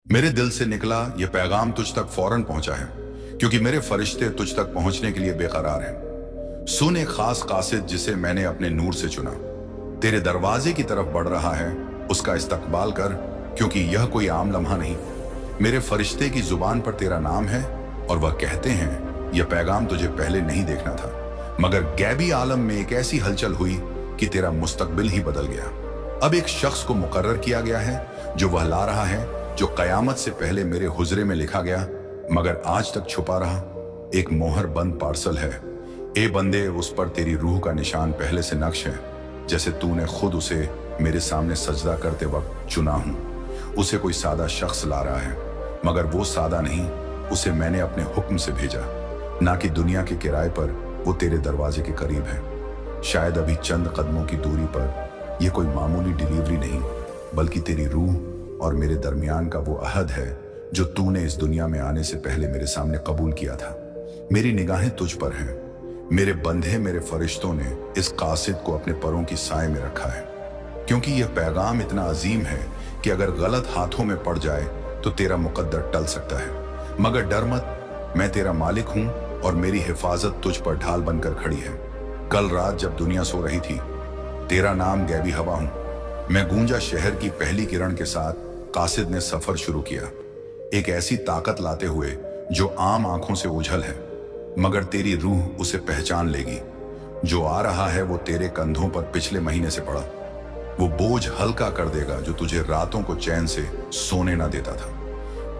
मेरे दिल से निकला ये पैगाम तुझ तक फौरन पहुंचा है, क्योंकि मेरे फरिश्ते तुझ तक पहुंचने के लिए बेकरार हैं। सुन, एक खास कासिद जिसे मैंने अपने नूर से चुना तेरे दरवाजे की तरफ बढ़ रहा है, उसका इस्तकबाल कर, क्योंकि यह कोई आम लम्हा नहीं। मेरे फरिश्ते की जुबान पर तेरा नाम है और वह कहते हैं यह पैगाम तुझे पहले नहीं देखना था, मगर गैबी आलम में एक ऐसी हलचल हुई कि तेरा मुस्तकबिल ही बदल गया। अब एक शख्स को मुकर्रर किया गया है जो वह ला रहा है जो कयामत से पहले मेरे हुजरे में लिखा गया मगर आज तक छुपा रहा। एक मोहर बंद पार्सल है। ए बंदे, उस पर तेरी रूह का निशान पहले से नक्श है, जैसे तूने खुद उसे मेरे सामने सजदा करते वक्त चुना हूं। उसे कोई सादा शख्स ला रहा है, मगर वो सादा नहीं, उसे मैंने अपने हुक्म से भेजा, ना कि दुनिया के किराए पर वो तेरे दरवाजे के करीब है। शायद अभी चंद कदमों की दूरी पर यह कोई मामूली डिलीवरी नहीं, बल्कि तेरी रूह और मेरे दरमियान का वो अहद है जो तूने इस दुनिया में आने से पहले मेरे सामने कबूल किया था। मेरी निगाहें तुझ पर हैं। मेरे बंधे मेरे फरिश्तों ने इस कासिद को अपने परों की साए में रखा है, क्योंकि यह पैगाम इतना अजीम है कि अगर गलत हाथों में पड़ जाए तो तेरा मुकद्दर टल सकता है। मगर डर मत, मैं तेरा मालिक हूं और मेरी हिफाजत तुझ पर ढाल बनकर खड़ी है। कल रात जब दुनिया सो रही थी, तेरा नाम गैबी हवा हूं। मैं गूंजा शहर की पहली किरण के साथ कासिद ने सफर शुरू किया, एक ऐसी ताकत लाते हुए जो आम आंखों से ओझल है, मगर तेरी रूह उसे पहचान लेगी। जो आ रहा है वो तेरे कंधों पर पिछले महीने से पड़ा। वो बोझ हल्का कर देगा जो तुझे रातों को चैन से सोने ना देता था।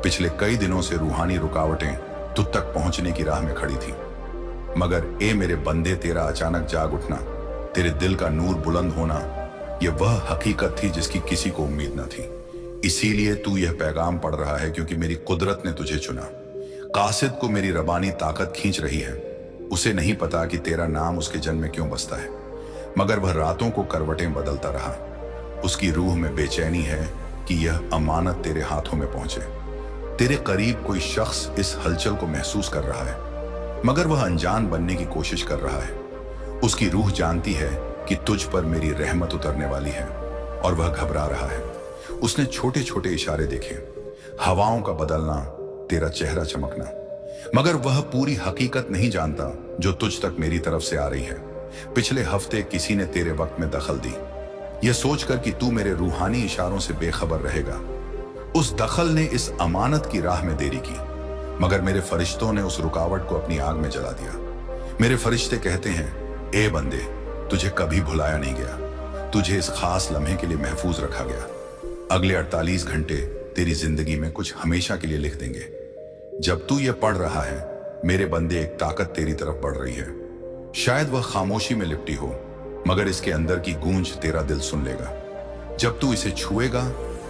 पिछले कई दिनों से रूहानी रुकावटें तुझ तक पहुंचने की राह में खड़ी थी, मगर ए मेरे बंदे, तेरा अचानक जाग उठना, तेरे दिल का नूर बुलंद होना, यह वह हकीकत थी जिसकी किसी को उम्मीद न थी। इसीलिए तू यह पैगाम पढ़ रहा है, क्योंकि मेरी कुदरत ने तुझे चुना। कासिद को मेरी रबानी ताकत खींच रही है। उसे नहीं पता कि तेरा नाम उसके जन्म में क्यों बसता है, मगर वह रातों को करवटें बदलता रहा। उसकी रूह में बेचैनी है कि यह अमानत तेरे हाथों में पहुंचे। तेरे करीब कोई शख्स इस हलचल को महसूस कर रहा है, मगर वह अनजान बनने की कोशिश कर रहा है। उसकी रूह जानती है कि तुझ पर मेरी रहमत उतरने वाली है और वह घबरा रहा है। उसने छोटे छोटे इशारे देखे, हवाओं का बदलना, तेरा चेहरा चमकना, मगर वह पूरी हकीकत नहीं जानता जो तुझ तक मेरी तरफ से आ रही है। पिछले हफ्ते किसी ने तेरे वक्त में दखल दी, यह सोचकर कि तू मेरे रूहानी इशारों से बेखबर रहेगा। उस दखल ने इस अमानत की राह में देरी की, मगर मेरे फरिश्तों ने उस रुकावट को अपनी आग में जला दिया। मेरे फरिश्ते कहते हैं, ए बंदे, तुझे कभी भुलाया नहीं गया, तुझे इस खास लम्हे के लिए महफूज रखा गया। अगले 48 घंटे तेरी जिंदगी में कुछ हमेशा के लिए लिख देंगे। जब तू ये पढ़ रहा है मेरे बंदे, एक ताकत तेरी तरफ बढ़ रही है। शायद वह खामोशी में लिपटी हो, मगर इसके अंदर की गूंज तेरा दिल सुन लेगा। जब तू इसे छुएगा,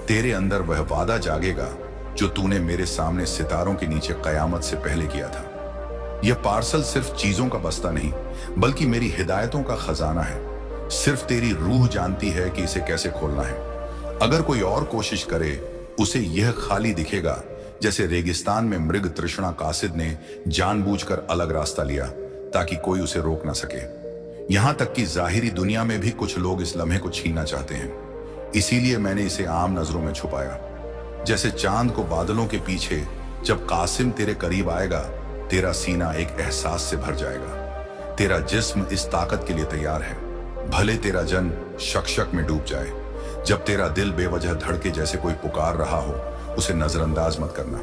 तेरे अंदर वह वादा जागेगा जो तूने मेरे सामने सितारों के नीचे कयामत से पहले किया था। यह पार्सल सिर्फ चीजों का बस्ता नहीं, बल्कि मेरी हिदायतों का खजाना है। सिर्फ तेरी रूह जानती है कि इसे कैसे खोलना है। अगर कोई और कोशिश करे, उसे यह खाली दिखेगा जैसे रेगिस्तान में मृग तृष्णा कासिद ने जानबूझकर अलग रास्ता लिया ताकि कोई उसे रोक ना सके। यहां तक कि जाहिरी दुनिया में भी कुछ लोग इस लम्हे को छीनना चाहते हैं। इसीलिए मैंने इसे आम नजरों में छुपाया। जैसे चांद को बादलों के पीछे, जब कासिम तेरे करीब आएगा, तेरा सीना एक एहसास से भर जाएगा। तेरा जिस्म इस ताकत के लिए तैयार है, भले तेरा जन शक में डूब जाए। जब तेरा दिल बेवजह धड़के जैसे कोई पुकार रहा हो, उसे नजरअंदाज मत करना।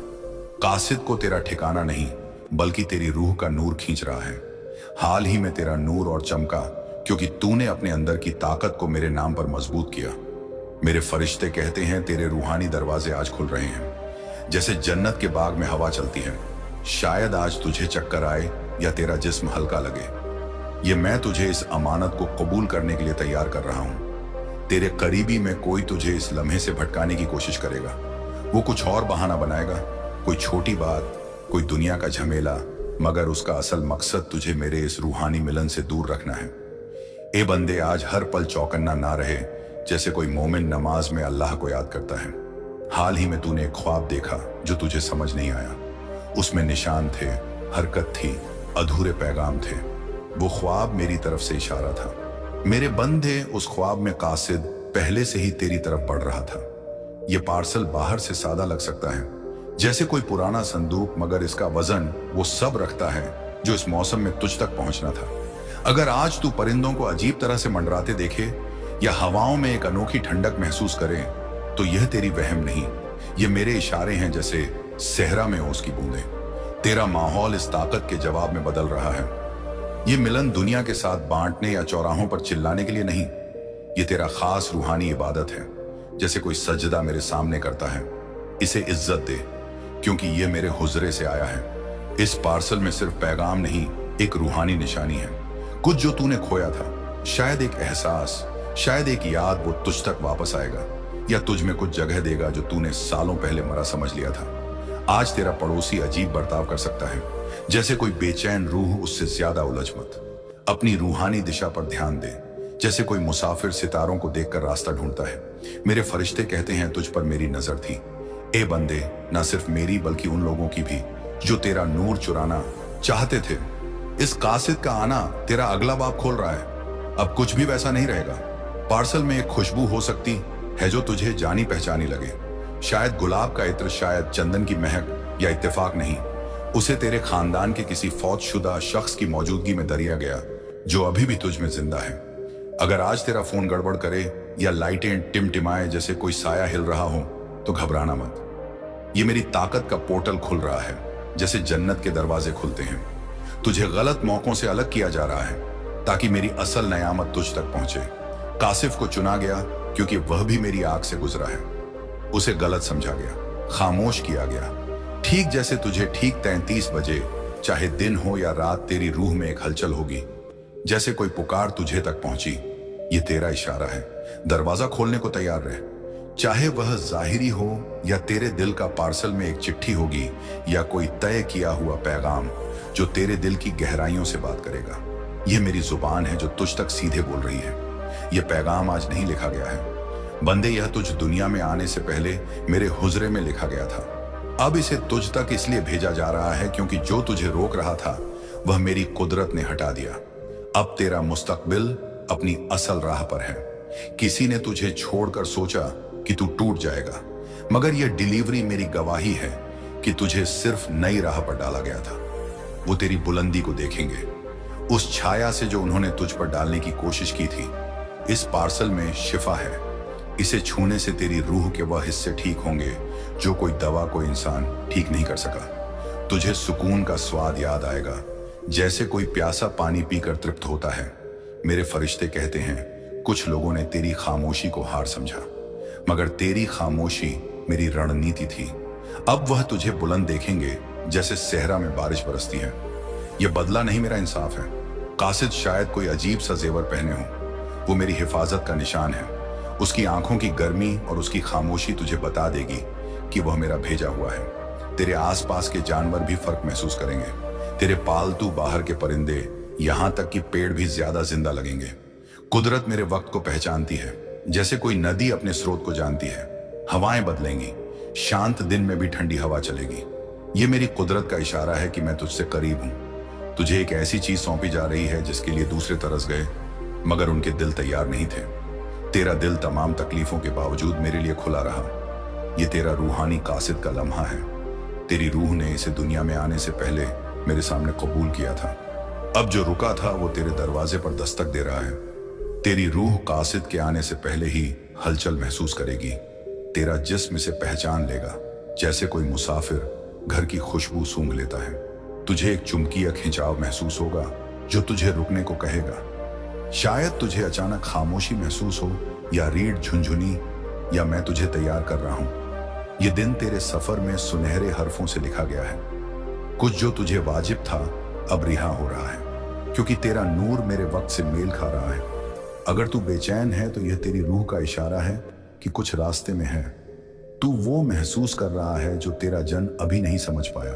कासिद को तेरा ठिकाना नहीं, बल्कि तेरी रूह का नूर खींच रहा है। हाल ही में तेरा नूर और चमका, क्योंकि तूने अपने अंदर की ताकत को मेरे नाम पर मजबूत किया। मेरे फरिश्ते कहते हैं तेरे रूहानी दरवाजे आज खुल रहे हैं, जैसे जन्नत के बाग में हवा चलती है। शायद आज तुझे चक्कर आए या तेरा जिस्म हल्का लगे। ये मैं तुझे इस अमानत को कबूल करने के लिए तैयार कर रहा हूं। तेरे करीबी में कोई तुझे इस लम्हे से भटकाने की कोशिश करेगा। वो कुछ और बहाना बनाएगा, कोई छोटी बात, कोई दुनिया का झमेला, मगर उसका असल मकसद तुझे मेरे इस रूहानी मिलन से दूर रखना है। ए बंदे, आज हर पल चौकन्ना ना रहे, जैसे कोई मोमिन नमाज में अल्लाह को याद करता है। हाल ही में तूने एक ख्वाब देखा जो तुझे समझ नहीं आया। उसमें निशान थे, हरकत थी, अधूरे पैगाम थे। वो ख्वाब मेरी तरफ से इशारा था। मेरे बंदे, उस ख्वाब में कासिद पहले से ही तेरी तरफ बढ़ रहा था। ये पार्सल बाहर से सादा लग सकता है, जैसे कोई पुराना संदूक, मगर इसका वजन वो सब रखता है जो इस मौसम में तुझ तक पहुंचना था। अगर आज तू परिंदों को अजीब तरह से मंडराते देखे या हवाओं में एक अनोखी ठंडक महसूस करे, तो यह तेरी वहम नहीं, ये मेरे इशारे हैं, जैसे सहरा में ओस की बूंदें। तेरा माहौल इस ताकत के जवाब में बदल रहा है। ये मिलन दुनिया के साथ बांटने या चौराहों पर चिल्लाने के लिए नहीं, ये तेरा खास रूहानी इबादत है, जैसे कोई सजदा मेरे सामने करता है। इसे इज्जत दे, क्योंकि ये मेरे हुजरे से आया है। इस पार्सल में सिर्फ पैगाम नहीं, एक रूहानी निशानी है। कुछ जो तूने खोया था, शायद एक एहसास, शायद एक याद, वो तुझ तक वापस आएगा, या तुझ में कुछ जगह देगा जो तूने सालों पहले मरा समझ लिया था। आज तेरा पड़ोसी अजीब बर्ताव कर सकता है, जैसे कोई बेचैन रूह, उससे ज्यादा उलझ मत। अपनी रूहानी दिशा पर ध्यान दे, जैसे कोई मुसाफिर सितारों को देखकर रास्ता ढूंढता है। मेरे फरिश्ते कहते हैं तुझ पर मेरी नजर थी। ए बंदे, ना सिर्फ मेरी बल्कि उन लोगों की भी जो तेरा नूर चुराना चाहते थे। इस कासिद का आना तेरा अगला बाब खोल रहा है। अब कुछ भी वैसा नहीं रहेगा। पार्सल में एक खुशबू हो सकती है जो तुझे जानी पहचानी लगे, शायद गुलाब का इत्र, शायद चंदन की महक, या इत्तेफाक नहीं, उसे तेरे खानदान के किसी फौतशुदा शख्स की मौजूदगी में दरिया गया जो अभी भी तुझ में जिंदा है। अगर आज तेरा फोन गड़बड़ करे या लाइटें टिमटिमाए जैसे कोई साया हिल रहा हो, तो घबराना मत। ये मेरी ताकत का पोर्टल खुल रहा है, जैसे जन्नत के दरवाजे खुलते हैं। तुझे गलत मौकों से अलग किया जा रहा है ताकि मेरी असल नयामत तुझ तक पहुंचे। कासिफ को चुना गया क्योंकि वह भी मेरी आग से गुजरा है। उसे गलत समझा गया, खामोश किया गया, ठीक जैसे तुझे ठीक 33 बजे, चाहे दिन हो या रात, तेरी रूह में एक हलचल होगी, जैसे कोई पुकार तुझे तक पहुंची। ये तेरा इशारा है, दरवाजा खोलने को तैयार रहे। चाहे वह जाहिरी हो या तेरे दिल का पार्सल में एक चिट्ठी होगी, या कोई तय किया हुआ पैगाम जो तेरे दिल की गहराइयों से बात करेगा। यह मेरी जुबान है जो तुझ तक सीधे बोल रही है। यह पैगाम आज नहीं लिखा गया है बंदे, यह तुझ दुनिया में आने से पहले मेरे हुजरे में लिखा गया था। अब इसे तुझ तक इसलिए भेजा जा रहा है क्योंकि जो तुझे रोक रहा था वह मेरी कुदरत ने हटा दिया। अब तेरा मुस्तकबिल अपनी असल राह पर है। किसी ने तुझे छोड़कर सोचा कि तू टूट जाएगा, मगर यह डिलीवरी मेरी गवाही है कि तुझे सिर्फ नई राह पर डाला गया था। वो तेरी बुलंदी को देखेंगे, उस छाया से जो उन्होंने तुझ पर डालने की कोशिश की थी। इस पार्सल में शिफा है, इसे छूने से तेरी रूह के वह हिस्से ठीक होंगे जो कोई दवा, कोई इंसान ठीक नहीं कर सका। तुझे सुकून का स्वाद याद आएगा, जैसे कोई प्यासा पानी पीकर तृप्त होता है। मेरे फरिश्ते कहते हैं कुछ लोगों ने तेरी खामोशी को हार समझा, मगर तेरी खामोशी मेरी रणनीति थी। अब वह तुझे बुलंद देखेंगे जैसे सहरा में बारिश बरसती है। यह बदला नहीं, मेरा इंसाफ है। कासिद शायद कोई अजीब सा जेवर पहने हो, वो मेरी हिफाजत का निशान है। उसकी आंखों की गर्मी और उसकी खामोशी तुझे बता देगी कि वह मेरा भेजा हुआ है। तेरे आसपास के जानवर भी फर्क महसूस करेंगे। तेरे पालतू बाहर के परिंदे, यहां तक कि पेड़ भी ज्यादा जिंदा लगेंगे। कुदरत मेरे वक्त को पहचानती है, जैसे कोई नदी अपने स्रोत को जानती है। हवाएं बदलेंगी, शांत दिन में भी ठंडी हवा चलेगी। ये मेरी कुदरत का इशारा है कि मैं तुझसे करीब हूं। तुझे एक ऐसी चीज सौंपी जा रही है जिसके लिए दूसरे तरस गए, मगर उनके दिल तैयार नहीं थे। तेरा दिल तमाम तकलीफों के बावजूद मेरे लिए खुला रहा। ये तेरा रूहानी कासिद का लम्हा है। तेरी रूह ने इसे दुनिया में आने से पहले मेरे सामने कबूल किया था। अब जो रुका था वो तेरे दरवाजे पर दस्तक दे रहा है। तेरी रूह कासिद के आने से पहले ही हलचल महसूस करेगी। तेरा जिस्म इसे पहचान लेगा, जैसे कोई मुसाफिर घर की खुशबू सूंघ लेता है। तुझे एक चुमकी या खिंचाव महसूस होगा जो तुझे रुकने को कहेगा। शायद तुझे अचानक खामोशी महसूस हो, या रीढ़ झुंझुनी, या मैं तुझे तैयार कर रहा हूं। यह दिन तेरे सफर में सुनहरे हरफों से लिखा गया है। कुछ जो तुझे वाजिब था अब रिहा हो रहा है, क्योंकि तेरा नूर मेरे वक्त से मेल खा रहा है। अगर तू बेचैन है तो यह तेरी रूह का इशारा है कि कुछ रास्ते में है। तू वो महसूस कर रहा है जो तेरा जन अभी नहीं समझ पाया।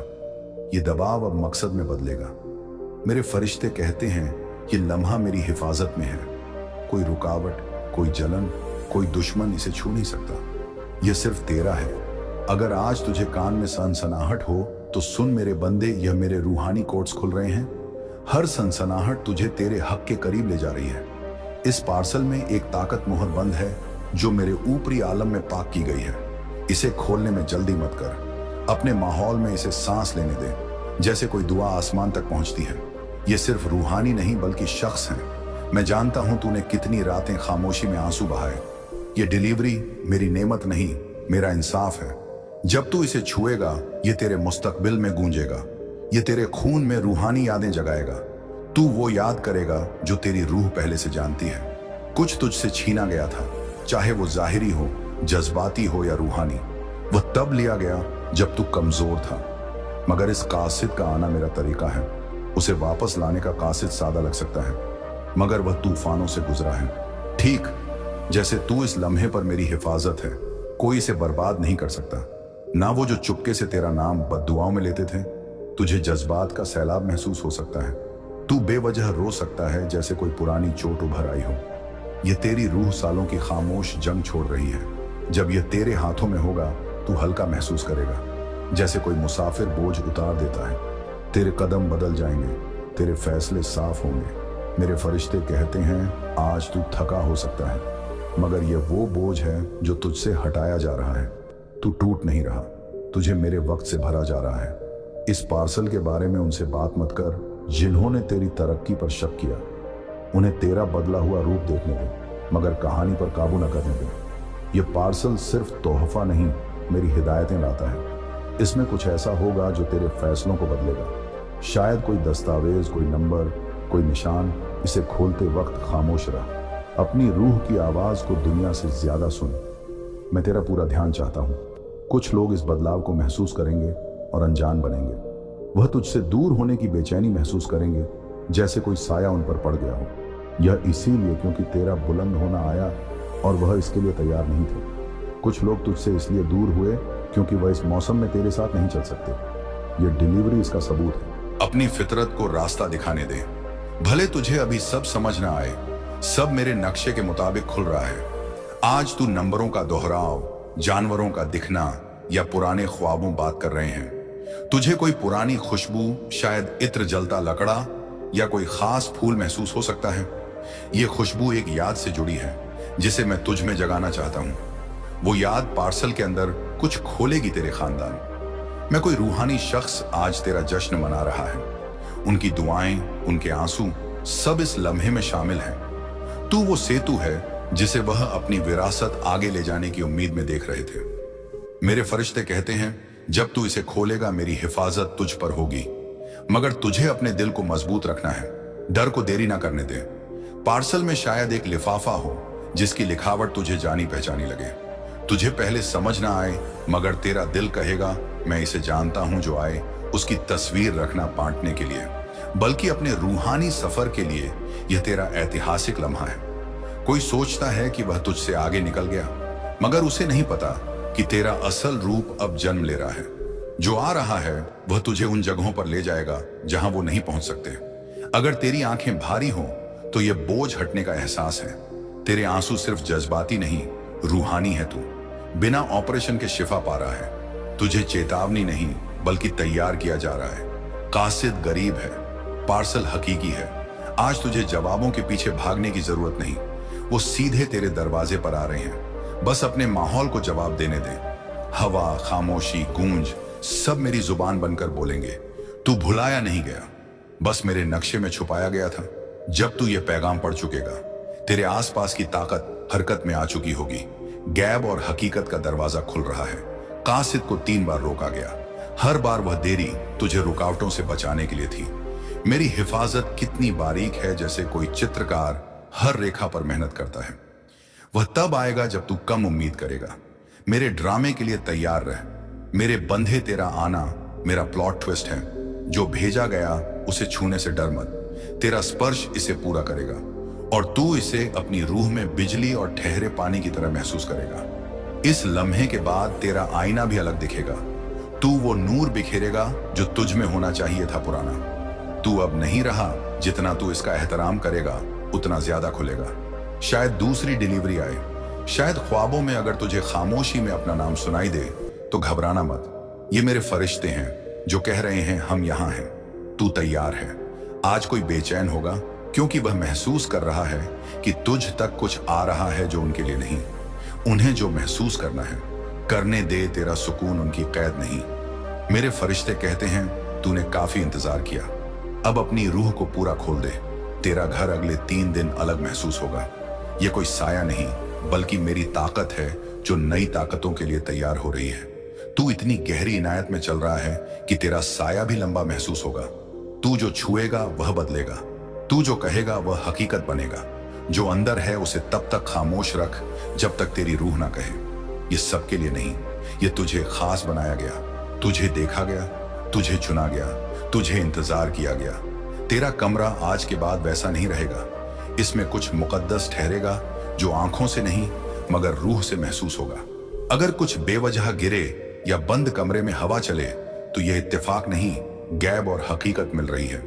ये दबाव अब मकसद में बदलेगा। मेरे फरिश्ते कहते हैं ये लम्हा मेरी हिफाजत में है। कोई रुकावट, कोई जलन, कोई दुश्मन इसे छू नहीं सकता। यह सिर्फ तेरा है। अगर आज तुझे कान में सनसनाहट हो तो सुन मेरे बंदे, यह मेरे रूहानी कोड्स खुल रहे हैं। हर सनसनाहट तुझे तेरे हक के करीब ले जा रही है। इस पार्सल में एक ताकत मुहर बंद है जो मेरे ऊपरी आलम में पाक की गई है। इसे खोलने में जल्दी मत कर। अपने माहौल में इसे सांस लेने दे, जैसे कोई दुआ आसमान तक पहुंचती है। ये सिर्फ रूहानी नहीं बल्कि शख्स है। मैं जानता हूं तूने कितनी रातें खामोशी में आंसू बहाए। ये डिलीवरी मेरी नेमत नहीं, मेरा इंसाफ है। जब तू इसे छुएगा, ये तेरे मुस्तकबिल में गूंजेगा। ये तेरे खून में रूहानी यादें जगाएगा। तू वो याद करेगा जो तेरी रूह पहले से जानती है। कुछ तुझसे छीना गया था, चाहे वो जाहिरी हो, जज्बाती हो या रूहानी। वह तब लिया गया जब तू कमजोर था। मगर इस कासिद का आना मेरा तरीका है। उसे वापस लाने का कासिद सादा लग सकता है, मगर वह तूफानों से गुजरा है। ठीक जैसे तू इस लम्हे पर मेरी हिफाजत है, कोई इसे बर्बाद नहीं कर सकता। ना वो जो चुपके से तेरा नाम बद्दुआओं में लेते थे। तुझे जज्बात का सैलाब महसूस हो सकता है। तू बेवजह रो सकता है जैसे कोई पुरानी चोट उभर आई हो। यह तेरी रूह सालों की खामोश जंग छोड़ रही है। जब यह तेरे हाथों में होगा, तू हल्का महसूस करेगा, जैसे कोई मुसाफिर बोझ उतार देता है। तेरे कदम बदल जाएंगे, तेरे फैसले साफ होंगे। मेरे फरिश्ते कहते हैं आज तू थका हो सकता है, मगर यह वो बोझ है जो तुझसे हटाया जा रहा है। तू टूट नहीं रहा, तुझे मेरे वक्त से भरा जा रहा है। इस पार्सल के बारे में उनसे बात मत कर जिन्होंने तेरी तरक्की पर शक किया। उन्हें तेरा बदला हुआ रूप देखने दे, मगर कहानी पर काबू न करने दे। यह पार्सल सिर्फ तोहफा नहीं, मेरी हिदायतें लाता है। इसमें कुछ ऐसा होगा जो तेरे फैसलों को बदलेगा। शायद कोई दस्तावेज, कोई नंबर, कोई निशान। इसे खोलते वक्त खामोश रह। अपनी रूह की आवाज को दुनिया से ज्यादा सुन। मैं तेरा पूरा ध्यान चाहता हूँ। कुछ लोग इस बदलाव को महसूस करेंगे और अनजान बनेंगे। वह तुझसे दूर होने की बेचैनी महसूस करेंगे, जैसे कोई साया उन पर पड़ गया हो। यह इसीलिए क्योंकि तेरा बुलंद होना आया और वह इसके लिए तैयार नहीं थे। कुछ लोग तुझसे इसलिए दूर हुए क्योंकि वह इस मौसम में तेरे साथ नहीं चल सकते। यह डिलीवरी इसका सबूत है। अपनी फितरत को रास्ता दिखाने दे। भले तुझे अभी सब समझ ना आए, सब मेरे नक्शे के मुताबिक खुल रहा है। आज तू नंबरों का दोहराव, जानवरों का दिखना या पुराने ख्वाबों बात कर रहे हैं। तुझे कोई पुरानी खुशबू, शायद इत्र जलता लकड़ा या कोई खास फूल महसूस हो सकता है। यह खुशबू एक याद से जुड़ी है जिसे मैं तुझ में जगाना चाहता हूं। वो याद पार्सल के अंदर कुछ खोलेगी तेरे खानदान। मैं कोई रूहानी शख्स आज तेरा जश्न मना रहा है। उनकी दुआएं, उनके आंसू सब इस लम्हे में शामिल हैं। तू वो सेतु है जिसे वह अपनी विरासत आगे ले जाने की उम्मीद में देख रहे थे। मेरे फरिश्ते कहते हैं जब तू इसे खोलेगा, मेरी हिफाजत तुझ पर होगी। मगर तुझे अपने दिल को मजबूत रखना है, डर को देरी ना करने दे। पार्सल में शायद एक लिफाफा हो जिसकी लिखावट तुझे जानी पहचानी लगे। तुझे पहले समझ ना आए, मगर तेरा दिल कहेगा मैं इसे जानता हूं। जो आए उसकी तस्वीर रखना बांटने के लिए, बल्कि अपने रूहानी सफर के लिए। यह तेरा ऐतिहासिक लम्हा है। कोई सोचता है कि वह तुझसे आगे निकल गया, मगर उसे नहीं पता कि तेरा असल रूप अब जन्म ले रहा है। जो आ रहा है वह तुझे उन जगहों पर ले जाएगा जहां वो नहीं पहुंच सकते। अगर तेरी आंखें भारी हो तो यह बोझ हटने का एहसास है। तेरे आंसू सिर्फ जज्बाती नहीं, रूहानी है। तू बिना ऑपरेशन के शिफा पा रहा है। तुझे चेतावनी नहीं बल्कि तैयार किया जा रहा है। कासिद गरीब है, पार्सल हकीकी है। आज तुझे जवाबों के पीछे भागने की जरूरत नहीं, वो सीधे तेरे दरवाजे पर आ रहे हैं। बस अपने माहौल को जवाब देने दे। हवा, खामोशी, गूंज सब मेरी जुबान बनकर बोलेंगे। तू भुलाया नहीं गया, बस मेरे नक्शे में छुपाया गया था। जब तू ये पैगाम पढ़ चुकेगा, तेरे आसपास की ताकत हरकत में आ चुकी होगी। गैब और हकीकत का दरवाजा खुल रहा है। कासिद को 3 बार रोका गया। हर बार वह देरी तुझे रुकावटों से बचाने के लिए थी। मेरी हिफाजत कितनी बारीक है, जैसे कोई चित्रकार हर रेखा पर मेहनत करता है। वह तब आएगा जब तू कम उम्मीद करेगा। मेरे ड्रामे के लिए तैयार रह। मेरे बंधे तेरा आना मेरा प्लॉट ट्विस्ट है। जो भेजा गया उसे छूने से डर मत। तेरा स्पर्श इसे पूरा करेगा और तू इसे अपनी रूह में बिजली और ठहरे पानी की तरह महसूस करेगा। इस लम्हे के बाद तेरा आईना भी अलग दिखेगा। तू वो नूर बिखेरेगा जो तुझ में होना चाहिए था पुराना। तू अब नहीं रहा। जितना तू इसका एहतराम करेगा उतना ज्यादा खुलेगा। शायद दूसरी डिलीवरी आए, शायद ख्वाबों में। अगर तुझे खामोशी में अपना नाम सुनाई दे तो घबराना मत। ये मेरे फरिश्ते हैं जो कह रहे हैं हम यहां हैं, तू तैयार है। आज कोई बेचैन होगा क्योंकि वह महसूस कर रहा है कि तुझ तक कुछ आ रहा है जो उन्हें जो महसूस करना है। करने दे, तेरा सुकून उनकी कैद नहीं। मेरे फरिश्ते कहते हैं तूने काफी इंतजार किया, अब अपनी रूह को पूरा खोल दे। तेरा घर अगले 3 दिन अलग महसूस होगा। ये कोई साया नहीं बल्कि मेरी ताकत है जो नई ताकतों के लिए तैयार हो रही है। तू इतनी गहरी इनायत में चल रहा है कि तेरा साया भी लंबा महसूस होगा। तू जो छुएगा वह बदलेगा, तू जो कहेगा वह हकीकत बनेगा। जो अंदर है उसे तब तक खामोश रख जब तक तेरी रूह ना कहे। ये सबके लिए नहीं, ये तुझे खास बनाया गया, तुझे देखा गया, तुझे चुना गया, तुझे इंतजार किया गया। तेरा कमरा आज के बाद वैसा नहीं रहेगा। इसमें कुछ मुकद्दस ठहरेगा जो आंखों से नहीं मगर रूह से महसूस होगा। अगर कुछ बेवजह गिरे या बंद कमरे में हवा चले तो यह इत्तेफाक नहीं, गैब और हकीकत मिल रही है।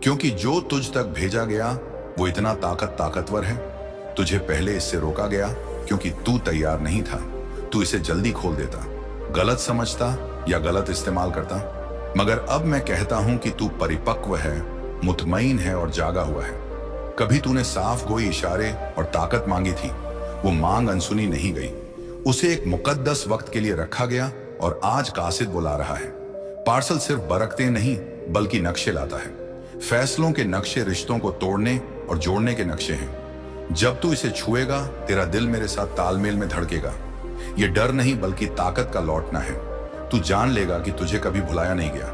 क्योंकि जो तुझ तक भेजा गया वो इतना ताकतवर है। तुझे पहले इससे रोका गया क्योंकि तू तैयार नहीं था। तू इसे जल्दी खोल देता, गलत समझता या गलत इस्तेमाल करता। मगर अब मैं कहता हूं कि तू परिपक्व है, मुतमईन है और जागा हुआ है। कभी तूने साफ गोई इशारे और ताकत मांगी थी, वो मांग अनसुनी नहीं गई। उसे एक मुकद्दस वक्त के लिए रखा गया और आज कासिद बुला रहा है। पार्सल सिर्फ बरकते नहीं बल्कि नक्शे लाता है। फैसलों के नक्शे रिश्तों को तोड़ने और जोड़ने के नक्शे हैं। जब तू इसे छुएगा तेरा दिल मेरे साथ तालमेल में धड़केगा। ये डर नहीं बल्कि ताकत का लौटना है। तू जान लेगा कि तुझे कभी भुलाया नहीं गया।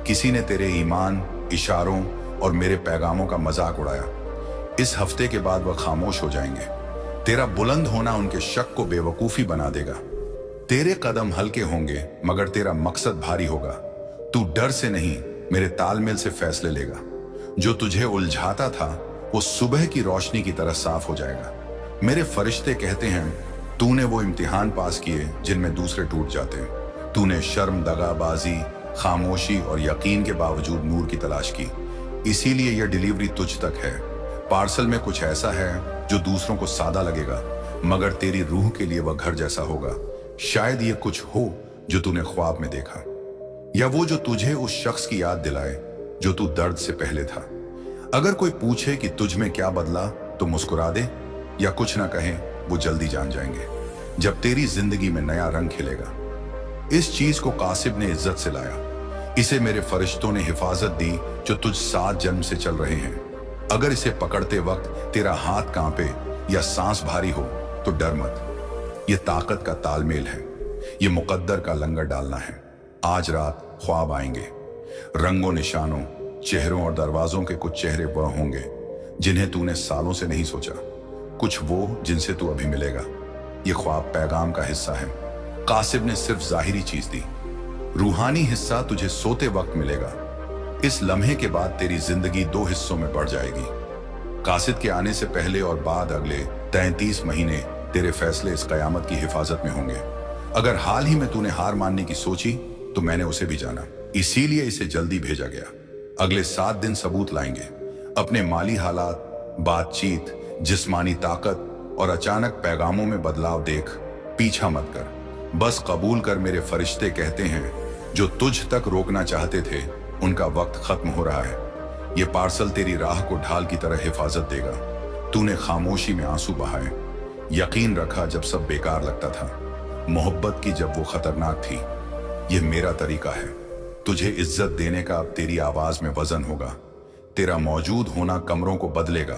किसी ने तेरे ईमान, इशारों और मेरे पैगामों का मजाक उड़ाया। इस हफ्ते के बाद वह खामोश हो जाएंगे। तेरा बुलंद होना उनके शक को बेवकूफी बना देगा। तेरे कदम हल्के होंगे मगर तेरा मकसद भारी होगा। तू डर से नहीं मेरे तालमेल से फैसले लेगा। जो तुझे उलझाता था वो सुबह की रोशनी की तरह साफ हो जाएगा। मेरे फरिश्ते कहते हैं तूने वो इम्तिहान पास किए जिनमें दूसरे टूट जाते हैं। तूने शर्म, दगाबाजी, खामोशी और यकीन के बावजूद नूर की तलाश की। इसीलिए यह डिलीवरी तुझ तक है। पार्सल में कुछ ऐसा है जो दूसरों को सादा लगेगा मगर तेरी रूह के लिए वह घर जैसा होगा। शायद ये कुछ हो जो तूने ख्वाब में देखा, या वो जो तुझे उस शख्स की याद दिलाए जो तू दर्द से पहले था। अगर कोई पूछे कि तुझ में क्या बदला तो मुस्कुरा दे, या कुछ ना कहे वो जल्दी जान जाएंगे जब तेरी जिंदगी में नया रंग खिलेगा। इस चीज को कासिब ने इज्जत से लाया। इसे मेरे फरिश्तों ने हिफाजत दी जो तुझ 7 जन्म से चल रहे हैं। अगर इसे पकड़ते वक्त तेरा हाथ कांपे या सांस भारी हो तो डर मत। ये ताकत का तालमेल है, ये मुकद्दर का लंगर डालना है। आज रात ख्वाब आएंगे, रंगों, निशानों, चेहरों और दरवाजों के कुछ चेहरे वह होंगे जिन्हें तूने सालों से नहीं सोचा, कुछ वो जिनसे तू अभी मिलेगा। ये ख्वाब पैगाम का हिस्सा है। कासिब ने सिर्फ जाहिरी चीज दी, रूहानी हिस्सा तुझे सोते वक्त मिलेगा। इस लम्हे के बाद तेरी जिंदगी 2 हिस्सों में बढ़ जाएगी। कासिद के आने से पहले और बाद अगले 33 महीने तेरे फैसले इस कयामत की हिफाजत में होंगे। अगर हाल ही में तूने हार मानने की सोची तो मैंने उसे भी जाना, इसीलिए इसे जल्दी भेजा गया। अगले 7 दिन सबूत लाएंगे। अपने माली हालात, बातचीत, जिस्मानी ताकत और अचानक पैगामों में बदलाव देख पीछा मत कर, बस कबूल कर। मेरे फरिश्ते कहते हैं जो तुझ तक रोकना चाहते थे उनका वक्त खत्म हो रहा है। ये पार्सल तेरी राह को ढाल की तरह हिफाजत देगा। तूने खामोशी में आंसू बहाए, यकीन रखा जब सब बेकार लगता था, मोहब्बत की जब वो खतरनाक थी। ये मेरा तरीका है। तुझे इज्जत देने का अब तेरी आवाज में वजन होगा। तेरा मौजूद होना कमरों को बदलेगा।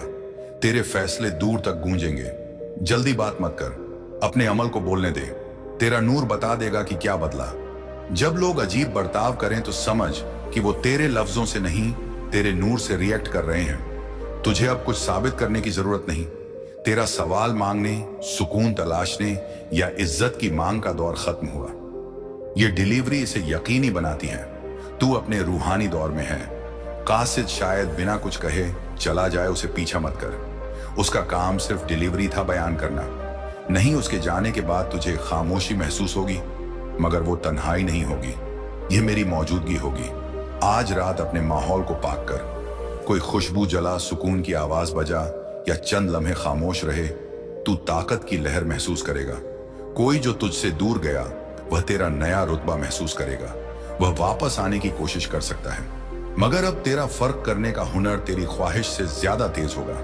तेरे फैसले दूर तक गूंजेंगे। जल्दी बात मत कर, अपने अमल को बोलने दे। तेरा नूर बता देगा कि क्या बदला। जब लोग अजीब बर्ताव करें तो समझ कि वो तेरे लफ्जों से नहीं, तेरे नूर से रिएक्ट कर रहे हैं। तुझे अब कुछ साबित करने की जरूरत नहीं। तेरा सवाल मांगने, सुकून तलाशने या इज्जत की मांग का दौर खत्म हुआ। ये डिलीवरी इसे यकीनी बनाती है तू अपने रूहानी दौर में है। कासिद शायद बिना कुछ कहे चला जाए, उसे पीछा मत कर। उसका काम सिर्फ डिलीवरी था, बयान करना नहीं। उसके जाने के बाद तुझे खामोशी महसूस होगी मगर वो तन्हाई नहीं होगी, ये मेरी मौजूदगी होगी। आज रात अपने माहौल को पाक कर, कोई खुशबू जला, सुकून की आवाज बजा या चंद लम्हे खामोश रहे, तू ताकत की लहर महसूस करेगा। कोई जो तुझसे दूर गया वह तेरा नया रुतबा महसूस करेगा। वह वापस आने की कोशिश कर सकता है मगर अब तेरा फर्क करने का हुनर तेरी ख्वाहिश से ज्यादा तेज होगा।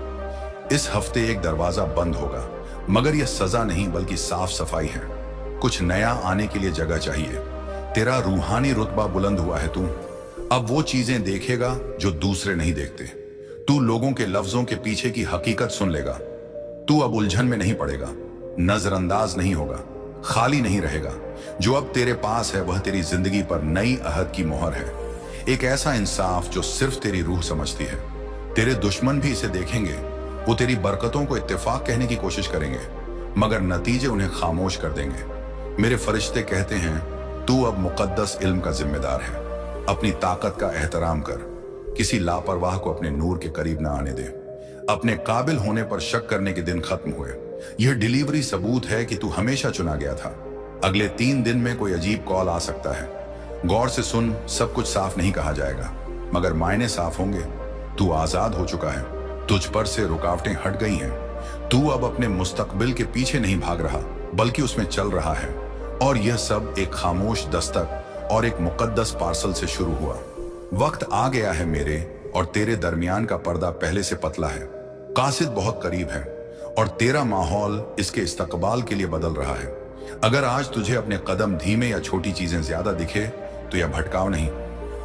इस हफ्ते एक दरवाजा बंद होगा मगर यह सजा नहीं बल्कि साफ सफाई है। कुछ नया आने के लिए जगह चाहिए। तेरा रूहानी रुतबा बुलंद हुआ है तू। अब वो चीजें देखेगा जो दूसरे नहीं देखते। तू लोगों के लफ्जों के पीछे की हकीकत सुन लेगा। तू अब उलझन में नहीं पड़ेगा, नजरअंदाज नहीं होगा, खाली नहीं रहेगा। जो अब तेरे पास है वह तेरी जिंदगी पर नई अहद की मोहर है। एक ऐसा इंसाफ जो सिर्फ तेरी रूह समझती है। तेरे दुश्मन भी इसे देखेंगे। वो तेरी बरकतों को इत्तेफाक कहने की कोशिश करेंगे, मगर नतीजे उन्हें खामोश कर देंगे। मेरे फरिश्ते कहते हैं, तू अब मुकद्दस इल्म का जिम्मेदार है। अपनी ताकत का एहतराम कर। किसी लापरवाह को अपने नूर के करीब ना आने दे। अपने काबिल होने पर शक करने के दिन खत्म हुए। यह डिलीवरी सबूत है कि तू हमेशा चुना गया था। अगले 3 दिन में कोई अजीब कॉल आ सकता है। गौर से सुन, सब कुछ साफ नहीं कहा जाएगा, मगर मायने साफ होंगे। तू आजाद हो चुका है। तुझ पर से रुकावटें हट गई हैं। तू अब अपने मुस्तकबिल के पीछे नहीं भाग रहा, बल्कि उसमें चल रहा है। और यह सब एक खामोश दस्तक और एक मुकद्दस पार्सल से शुरू हुआ। वक्त आ गया है मेरे और तेरे दरमियान का पर्दा पहले से पतला है। कासिद बहुत करीब है और तेरा माहौल इसके इस्तकबाल के लिए बदल रहा है। अगर आज तुझे अपने कदम धीमे या छोटी चीजें ज्यादा दिखे तो यह भटकाव नहीं,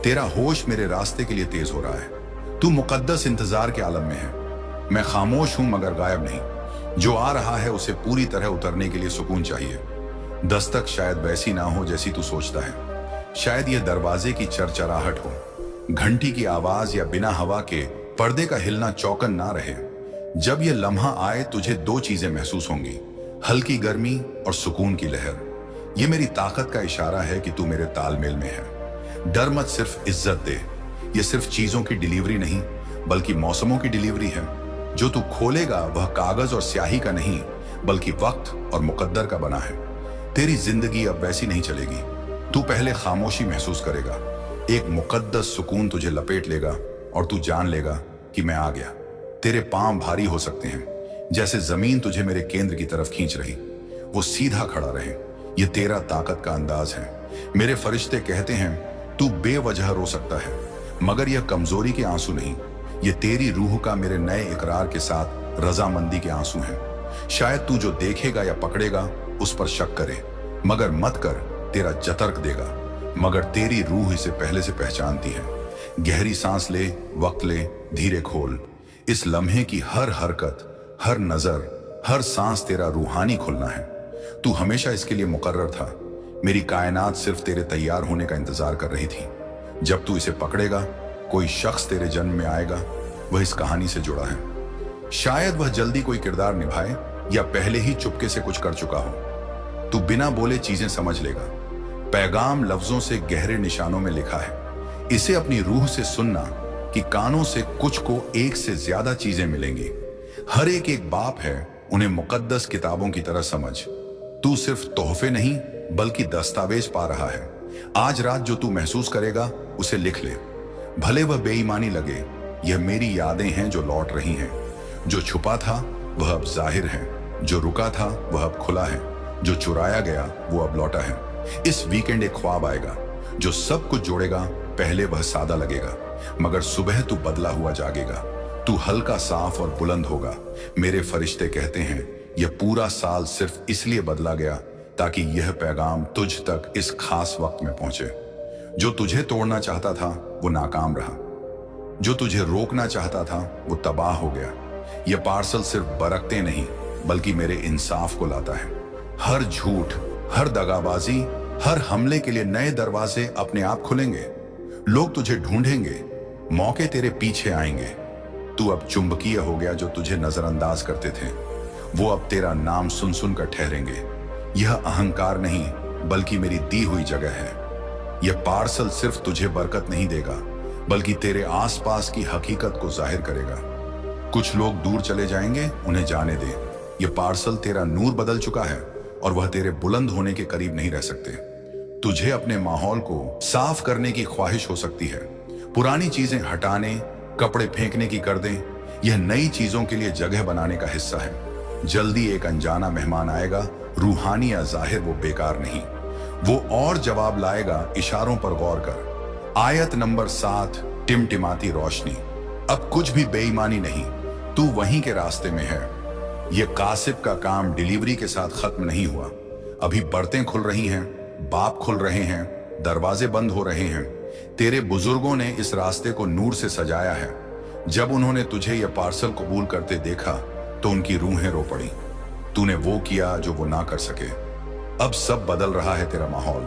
तेरा होश मेरे रास्ते के लिए तेज हो रहा है। तू मुकद्दस इंतजार के आलम में है। मैं खामोश हूं मगर गायब नहीं। जो आ रहा है उसे पूरी तरह उतरने के लिए सुकून चाहिए। दस्तक शायद वैसी ना हो जैसी तू सोचता है। शायद यह दरवाजे की चरचराहट हो, घंटी की आवाज या बिना हवा के पर्दे का हिलना चौकन ना रहे। जब यह लम्हा आए तुझे 2 चीजें महसूस होंगी, हल्की गर्मी और सुकून की लहर। यह मेरी ताकत का इशारा है कि तू मेरे तालमेल में है। डर मत, सिर्फ इज्जत दे। यह सिर्फ चीजों की डिलीवरी नहीं, बल्कि मौसमों की डिलीवरी है। जो तू खोलेगा वह कागज और स्याही का नहीं, बल्कि वक्त और मुकद्दर का बना है। तेरी जिंदगी अब वैसी नहीं चलेगी। तू पहले खामोशी महसूस करेगा। एक मुकद्दस सुकून तुझे लपेट लेगा और तू जान लेगा कि मैं आ गया। तेरे पांव भारी हो सकते हैं, जैसे जमीन तुझे मेरे केंद्र की तरफ खींच रही। वो सीधा खड़ा रहे। यह तेरा ताकत का अंदाज है। मेरे फरिश्ते कहते हैं, तू बेवजह रो सकता है, मगर यह कमजोरी के आंसू नहीं, ये तेरी रूह का मेरे नए इकरार के साथ रजामंदी के आंसू हैं। शायद तू जो देखेगा या पकड़ेगा उस पर शक करे, मगर मत कर, तेरा जतर्क देगा। मगर तेरी रूह इसे पहले से पहचानती है। गहरी सांस ले, वक्त ले, धीरे खोल। इस लम्हे की हर हरकत, हर नजर, हर सांस तेरा रूहानी खुलना है। तू हमेशा इसके लिए मुकर्रर था। मेरी कायनात सिर्फ तेरे तैयार होने का इंतजार कर रही थी। जब तू इसे पकड़ेगा, कोई शख्स तेरे जन्म में आएगा। वह इस कहानी से जुड़ा है। शायद वह जल्दी कोई किरदार निभाए या पहले ही चुपके से कुछ कर चुका हो। तू बिना बोले चीजें समझ लेगा। पैगाम लफ्जों से गहरे निशानों में लिखा है। इसे अपनी रूह से सुनना कि कानों से कुछ को एक से ज्यादा चीजें मिलेंगी। हर एक बाप है, उन्हें मुकद्दस किताबों की तरह समझ। तू सिर्फ तोहफे नहीं बल्कि दस्तावेज पा रहा है। आज रात जो तू महसूस करेगा उसे लिख ले। भले वह बेईमानी लगे, यह मेरी यादें हैं जो लौट रही हैं। जो छुपा था वह अब जाहिर है, जो रुका था वह अब खुला है, जो चुराया गया वो अब लौटा है। इस वीकेंड एक ख्वाब आएगा जो सब कुछ जोड़ेगा। पहले वह सादा लगेगा, मगर सुबह तू बदला हुआ जागेगा। तू हल्का, साफ और बुलंद होगा। मेरे फरिश्ते कहते हैं, यह पूरा साल सिर्फ इसलिए बदला गया ताकि यह पैगाम तुझ तक इस खास वक्त में पहुंचे। जो तुझे तोड़ना चाहता था वो नाकाम रहा। जो तुझे रोकना चाहता था वो तबाह हो गया। यह पार्सल सिर्फ बरकते नहीं बल्कि मेरे इंसाफ को लाता है। हर झूठ, हर दगाबाजी, हर हमले के लिए नए दरवाजे अपने आप खुलेंगे। लोग तुझे ढूंढेंगे, मौके तेरे पीछे आएंगे। तू अब चुंबकीय हो गया। जो तुझे नजरअंदाज करते थे वो अब तेरा नाम सुन सुनकर ठहरेंगे। यह अहंकार नहीं बल्कि मेरी दी हुई जगह है। यह पार्सल सिर्फ तुझे बरकत नहीं देगा बल्कि तेरे आसपास की हकीकत को जाहिर करेगा। कुछ लोग दूर चले जाएंगे, उन्हें जाने दे। यह पार्सल तेरा नूर बदल चुका है और वह तेरे बुलंद होने के करीब नहीं रह सकते। तुझे अपने माहौल को साफ करने की ख्वाहिश हो सकती है। पुरानी चीजें हटाने, कपड़े फेंकने की कर दें। यह नई चीजों के लिए जगह बनाने का हिस्सा है। जल्दी एक अनजाना मेहमान आएगा, रूहानी या जाहिर, वो बेकार नहीं। वो और जवाब लाएगा। इशारों पर गौर कर। आयत नंबर 7, टिमटिमाती रोशनी। अब कुछ भी बेईमानी नहीं, तू वहीं के रास्ते में है। यह कासिब का काम डिलीवरी के साथ खत्म नहीं हुआ। अभी बरतें खुल रही हैं, बाप खुल रहे हैं, दरवाजे बंद हो रहे हैं। तेरे बुजुर्गों ने इस रास्ते को नूर से सजाया है। जब उन्होंने तुझे यह पार्सल कबूल करते देखा तो उनकी रूहें रो पड़ी। तूने वो किया जो वो ना कर सके। अब सब बदल रहा है तेरा माहौल,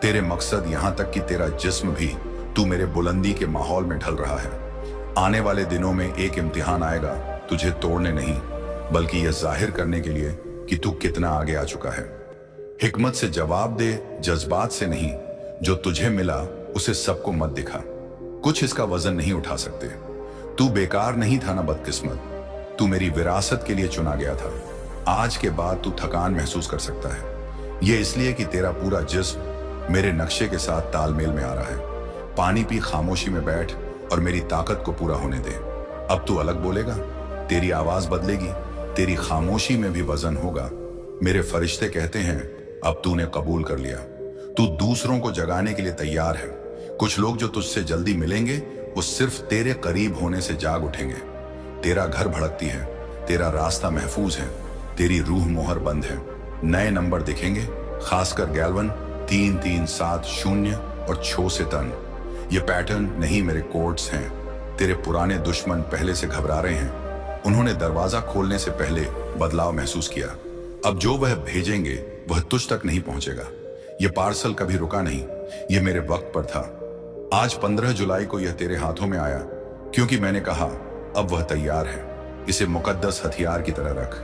तेरे मकसद, यहां तक कि तेरा जिस्म भी। तू मेरे बुलंदी के माहौल में ढल रहा है। आने वाले दिनों में एक इम्तिहान आएगा, तुझे तोड़ने नहीं बल्कि यह जाहिर करने के लिए कि तू कितना आगे आ चुका है। हिकमत से जवाब दे, जज्बात से नहीं। जो तुझे मिला उसे सबको मत दिखा, कुछ इसका वजन नहीं उठा सकते। तू बेकार नहीं था ना बदकिस्मत, तू मेरी विरासत के लिए चुना गया था। आज के बाद तू थकान महसूस कर सकता है, यह इसलिए कि तेरा पूरा जिस्म मेरे नक्शे के साथ तालमेल में आ रहा है। पानी पी, खामोशी में बैठ और मेरी ताकत को पूरा होने दे। अब तू अलग बोलेगा, तेरी आवाज बदलेगी, तेरी खामोशी में भी वजन होगा। मेरे फरिश्ते कहते हैं अब तूने कबूल कर लिया, तू दूसरों को जगाने के लिए तैयार है। कुछ लोग जो तुझसे जल्दी मिलेंगे वो सिर्फ तेरे करीब होने से जाग उठेंगे। तेरा घर भड़कती है, तेरा रास्ता महफूज है, तेरी रूह मोहर बंद है। नए नंबर दिखेंगे, खासकर गैल्वन 3 3 7 0 और छो से तन। ये पैटर्न नहीं, मेरे कोड्स हैं। तेरे पुराने दुश्मन पहले से घबरा रहे हैं। उन्होंने दरवाजा खोलने से पहले बदलाव महसूस किया। अब जो वह भेजेंगे वह तुझ तक नहीं पहुंचेगा। यह पार्सल कभी रुका नहीं, यह मेरे वक्त पर था। आज 15 जुलाई को यह तेरे हाथों में आया क्योंकि मैंने कहा अब वह तैयार है। इसे मुकद्दस हथियार की तरह रख,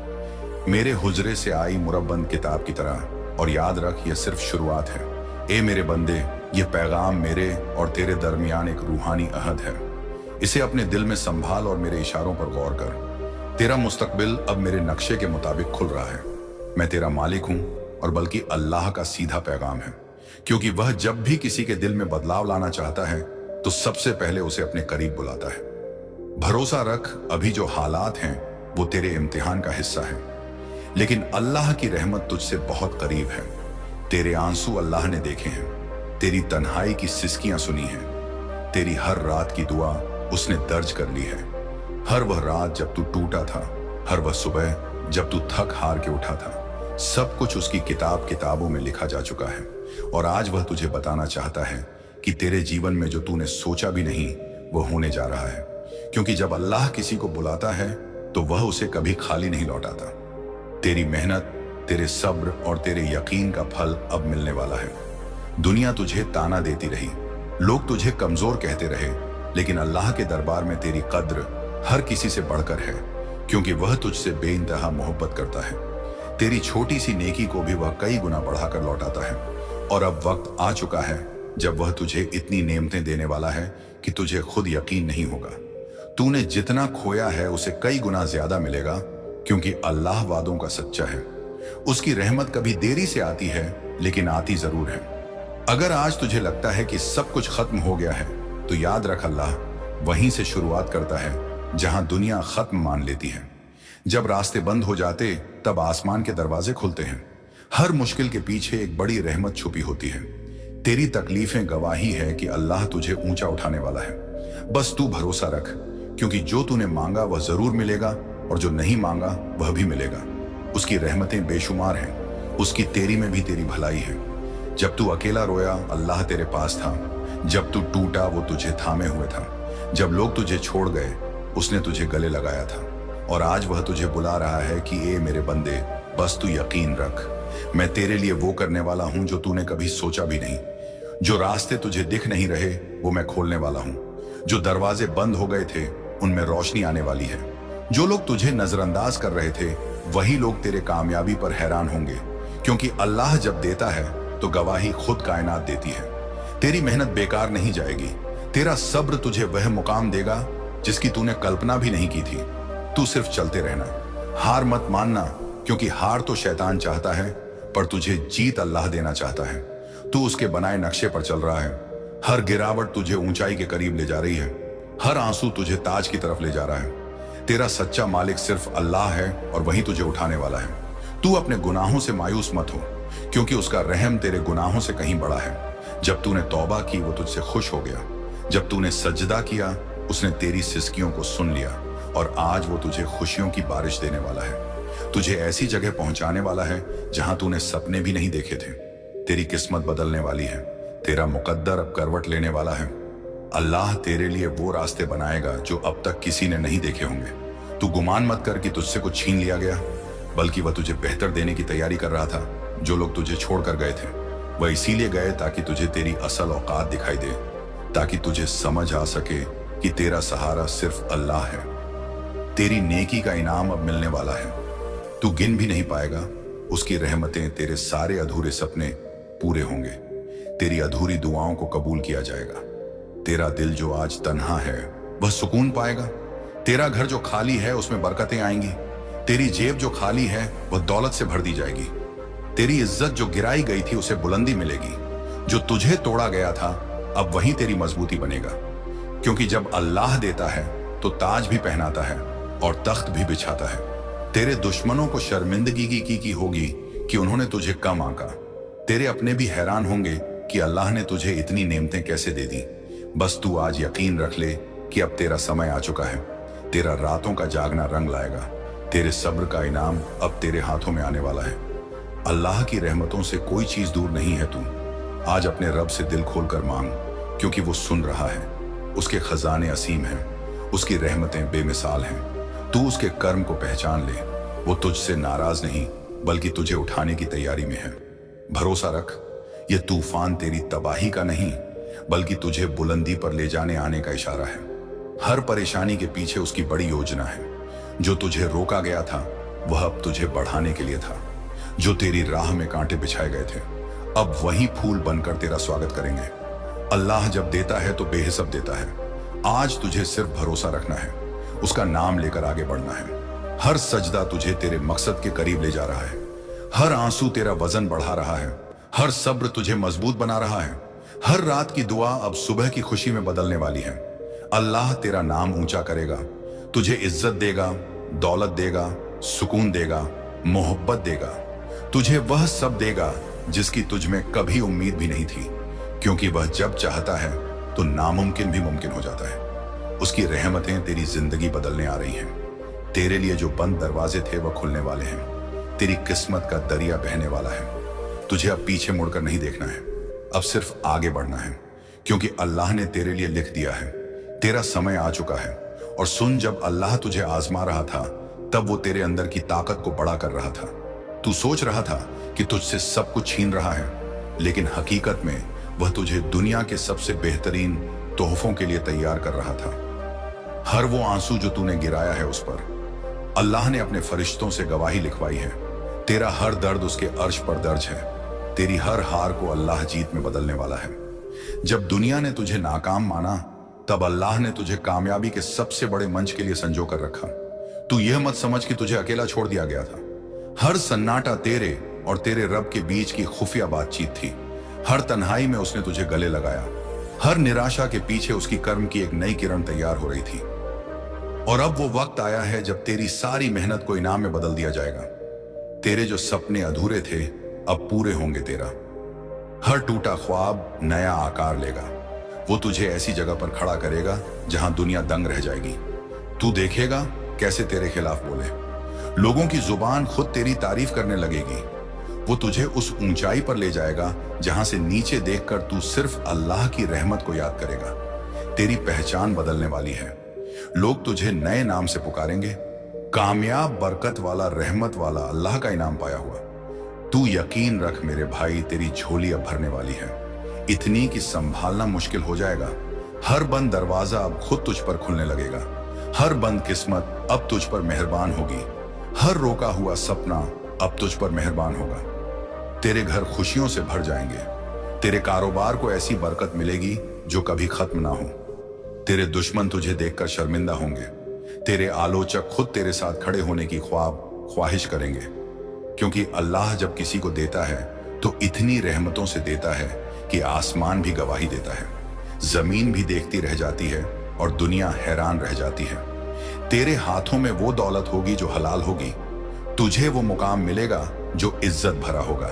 मेरे हुजरे से आई मुरब्बंद किताब की तरह, और याद रख यह सिर्फ शुरुआत है। ए मेरे बंदे, यह पैगाम मेरे और तेरे दरमियान एक रूहानी अहद है। इसे अपने दिल में संभाल और मेरे इशारों पर गौर कर। तेरा मुस्तकबिल अब मेरे नक्शे के मुताबिक खुल रहा है। मैं तेरा मालिक हूं और बल्कि अल्लाह का सीधा पैगाम है, क्योंकि वह जब भी किसी के दिल में बदलाव लाना चाहता है तो सबसे पहले उसे अपने करीब बुलाता है। भरोसा रख, अभी जो हालात हैं वो तेरे इम्तिहान का हिस्सा है, लेकिन अल्लाह की रहमत तुझसे बहुत करीब है। तेरे आंसू अल्लाह ने देखे हैं, तेरी तन्हाई की सिसकियां सुनी हैं, तेरी हर रात की दुआ उसने दर्ज कर ली है। हर वह रात जब तू टूटा था, हर वह सुबह जब तू थक हार के उठा था, सब कुछ उसकी किताबों में लिखा जा चुका है। और आज वह तुझे बताना चाहता है कि तेरे जीवन में जो तूने सोचा भी नहीं वो होने जा रहा है, क्योंकि जब अल्लाह किसी को बुलाता है तो वह उसे कभी खाली नहीं लौटाता। तेरी मेहनत, तेरे सब्र और तेरे यकीन का फल अब मिलने वाला है। दुनिया तुझे ताना देती रही, लोग तुझे कमजोर कहते रहे, लेकिन अल्लाह के दरबार में तेरी कद्र हर किसी से बढ़कर है, क्योंकि वह तुझसे बेइंतहा मोहब्बत करता है। तेरी छोटी सी नेकी को भी वह कई गुना बढ़ाकर लौटाता है। और अब वक्त आ चुका है जब वह तुझे इतनी नेमतें देने वाला है कि तुझे खुद यकीन नहीं होगा। तूने जितना खोया है उसे कई गुना ज्यादा मिलेगा, क्योंकि अल्लाह वादों का सच्चा है। उसकी रहमत कभी देरी से आती है, लेकिन आती जरूर है। अगर आज तुझे लगता है कि सब कुछ खत्म हो गया है तो याद रख, अल्लाह वहीं से शुरुआत करता है जहां दुनिया खत्म मान लेती है। जब रास्ते बंद हो जाते तब आसमान के दरवाजे खुलते हैं। हर मुश्किल के पीछे एक बड़ी रहमत छुपी होती है। तेरी तकलीफें गवाही है कि अल्लाह तुझे ऊंचा उठाने वाला है। बस तू भरोसा रख, क्योंकि जो तूने मांगा वह जरूर मिलेगा और जो नहीं मांगा वह भी मिलेगा। उसकी रहमतें बेशुमार हैं, उसकी तेरी में भी तेरी भलाई है। जब तू अकेला रोया, अल्लाह तेरे पास था। जब तू टूटा, वो तुझे थामे हुए था। जब लोग तुझे छोड़ गए, उसने तुझे गले लगाया था। और आज वह तुझे बुला रहा है कि ए मेरे बंदे, बस तू यकीन रख, मैं तेरे लिए वो करने वाला हूं जो तूने कभी सोचा भी नहीं। जो रास्ते तुझे दिख नहीं रहे वो मैं खोलने वाला हूं। जो दरवाजे बंद हो गए थे उनमें रोशनी आने वाली है। जो लोग तुझे नजरअंदाज कर रहे थे वही लोग तेरे कामयाबी पर हैरान होंगे, क्योंकि अल्लाह जब देता है तो गवाही खुद कायनात देती है। तेरी मेहनत बेकार नहीं जाएगी। तेरा सब्र तुझे वह मुकाम देगा जिसकी तूने कल्पना भी नहीं की थी। तू सिर्फ चलते रहना, हार मत मानना, क्योंकि हार तो शैतान चाहता है पर तुझे जीत अल्लाह देना चाहता है। तू उसके बनाए नक्शे पर चल रहा है। हर गिरावट तुझे ऊंचाई के करीब ले जा रही है, हर आंसू तुझे ताज की तरफ ले जा रहा है। तेरा सच्चा मालिक सिर्फ अल्लाह है और वही तुझे उठाने वाला है। तू अपने गुनाहों से मायूस मत हो, क्योंकि उसका रहम तेरे गुनाहों से कहीं बड़ा है। जब तूने तौबा की वो तुझसे खुश हो गया। जब तूने सजदा किया उसने तेरी सिसकियों को सुन लिया, और आज वो तुझे खुशियों की बारिश देने वाला है। तुझे ऐसी जगह पहुंचाने वाला है जहां तूने सपने भी नहीं देखे थे। तेरी किस्मत बदलने वाली है, तेरा मुकद्दर अब करवट लेने वाला है। अल्लाह तेरे लिए वो रास्ते बनाएगा जो अब तक किसी ने नहीं देखे होंगे। तू गुमान मत कर कि तुझसे कुछ छीन लिया गया, बल्कि वह तुझे बेहतर देने की तैयारी कर रहा था। जो लोग तुझे छोड़कर गए थे वह इसीलिए गए ताकि तुझे तेरी असल औकात दिखाई दे, ताकि तुझे समझ आ सके कि तेरा सहारा सिर्फ अल्लाह है। तेरी नेकी का इनाम अब मिलने वाला है, तू गिन भी नहीं पाएगा। उसकी रहमतें, तेरे सारे अधूरे सपने पूरे होंगे, तेरी अधूरी दुआओं को कबूल किया जाएगा। तेरा दिल जो आज तन्हा है वह सुकून पाएगा, तेरा घर जो खाली है उसमें बरकतें आएंगी, तेरी जेब जो खाली है वह दौलत से भर दी जाएगी, तेरी इज्जत जो गिराई गई थी उसे बुलंदी मिलेगी, जो तुझे तोड़ा गया था अब वहीं तेरी मजबूती बनेगा। क्योंकि जब अल्लाह देता है तो ताज भी पहनाता है और तख्त भी बिछाता है। तेरे दुश्मनों को शर्मिंदगी की होगी कि उन्होंने तुझे कम आंका। तेरे अपने भी हैरान होंगे कि अल्लाह ने तुझे इतनी नेमतें कैसे दे दी। बस तू आज यकीन रख ले कि अब तेरा समय आ चुका है। तेरा रातों का जागना रंग लाएगा, तेरे सब्र का इनाम अब तेरे हाथों में आने वाला है। अल्लाह की रहमतों से कोई चीज दूर नहीं है। तू आज अपने रब से दिल खोलकर मांग, क्योंकि वो सुन रहा है। उसके खजाने असीम हैं, उसकी रहमतें बेमिसाल हैं। तू उसके कर्म को पहचान ले, वो तुझसे नाराज नहीं बल्कि तुझे उठाने की तैयारी में है। भरोसा रख, ये तूफान तेरी तबाही का नहीं बल्कि तुझे बुलंदी पर ले जाने आने का इशारा है। हर परेशानी के पीछे उसकी बड़ी योजना है। जो तुझे रोका गया था वह अब तुझे बढ़ाने के लिए था। जो तेरी राह में कांटे बिछाए गए थे अब वही फूल बनकर तेरा स्वागत करेंगे। अल्लाह जब देता है तो बेहिसाब देता है। आज तुझे सिर्फ भरोसा रखना है, उसका नाम लेकर आगे बढ़ना है। हर सजदा तुझे तेरे मकसद के करीब ले जा रहा है, हर आंसू तेरा वजन बढ़ा रहा है, हर सब्र तुझे मजबूत बना रहा है। हर रात की दुआ अब सुबह की खुशी में बदलने वाली है। अल्लाह तेरा नाम ऊंचा करेगा, तुझे इज्जत देगा, दौलत देगा, सुकून देगा, मोहब्बत देगा। तुझे वह सब देगा जिसकी तुझ में कभी उम्मीद भी नहीं थी, क्योंकि वह जब चाहता है तो नामुमकिन भी मुमकिन हो जाता है। उसकी रहमतें तेरी जिंदगी बदलने आ रही हैं। तेरे लिए जो बंद दरवाजे थे वह खुलने वाले हैं। तेरी किस्मत का दरिया बहने वाला है। तुझे अब पीछे मुड़कर नहीं देखना है, अब सिर्फ आगे बढ़ना है, क्योंकि अल्लाह ने तेरे लिए लिख दिया है। तेरा समय आ चुका है। और सुन, जब अल्लाह तुझे आजमा रहा था तब वो तेरे अंदर की ताकत को बड़ा कर रहा था। तू सोच रहा था कि तुझसे सब कुछ छीन रहा है, लेकिन हकीकत में वह तुझे दुनिया के सबसे बेहतरीन तोहफों के लिए तैयार कर रहा था। हर वो आंसू जो तूने गिराया है उस पर अल्लाह ने अपने फरिश्तों से गवाही लिखवाई है। तेरा हर दर्द उसके अर्श पर दर्ज है। तेरी हर हार को अल्लाह जीत में बदलने वाला है। जब दुनिया ने तुझे नाकाम माना तब अल्लाह ने तुझे कामयाबी के सबसे बड़े मंच के लिए संजो कर रखा। तू यह मत समझ कि तुझे अकेला छोड़ दिया गया था। हर सन्नाटा तेरे और तेरे रब के बीच की खुफिया बातचीत थी। हर तन्हाई में उसने तुझे गले लगाया। हर निराशा के पीछे उसकी कर्म की एक नई किरण तैयार हो रही थी। और अब वो वक्त आया है जब तेरी सारी मेहनत को इनाम में बदल दिया जाएगा। तेरे जो सपने अधूरे थे अब पूरे होंगे। तेरा हर टूटा ख्वाब नया आकार लेगा। वो तुझे ऐसी जगह पर खड़ा करेगा जहां दुनिया दंग रह जाएगी। तू देखेगा कैसे तेरे खिलाफ बोले। लोगों की जुबान खुद तेरी तारीफ करने लगेगी। वो तुझे उस ऊंचाई पर ले जाएगा जहां से नीचे देखकर तू सिर्फ अल्लाह की रहमत को याद करेगा। तेरी पहचान बदलने वाली है। लोग तुझे नए नाम से पुकारेंगे, कामयाब, बरकत वाला, रहमत वाला, अल्लाह का इनाम पाया हुआ। तू यकीन रख मेरे भाई, तेरी झोली अब भरने वाली है, इतनी कि संभालना मुश्किल हो जाएगा। हर बंद दरवाजा अब खुद तुझ पर खुलने लगेगा। हर बंद किस्मत अब तुझ पर मेहरबान होगी। हर रोका हुआ सपना अब तुझ पर मेहरबान होगा। तेरे घर खुशियों से भर जाएंगे। तेरे कारोबार को ऐसी बरकत मिलेगी जो कभी खत्म ना हो। तेरे दुश्मन तुझे देखकर शर्मिंदा होंगे। तेरे आलोचक खुद तेरे साथ खड़े होने की ख्वाहिश करेंगे, क्योंकि अल्लाह जब किसी को देता है तो इतनी रहमतों से देता है कि आसमान भी गवाही देता है, जमीन भी देखती रह जाती है और दुनिया हैरान रह जाती है। तेरे हाथों में वो दौलत होगी जो हलाल होगी। तुझे वो मुकाम मिलेगा जो इज्जत भरा होगा।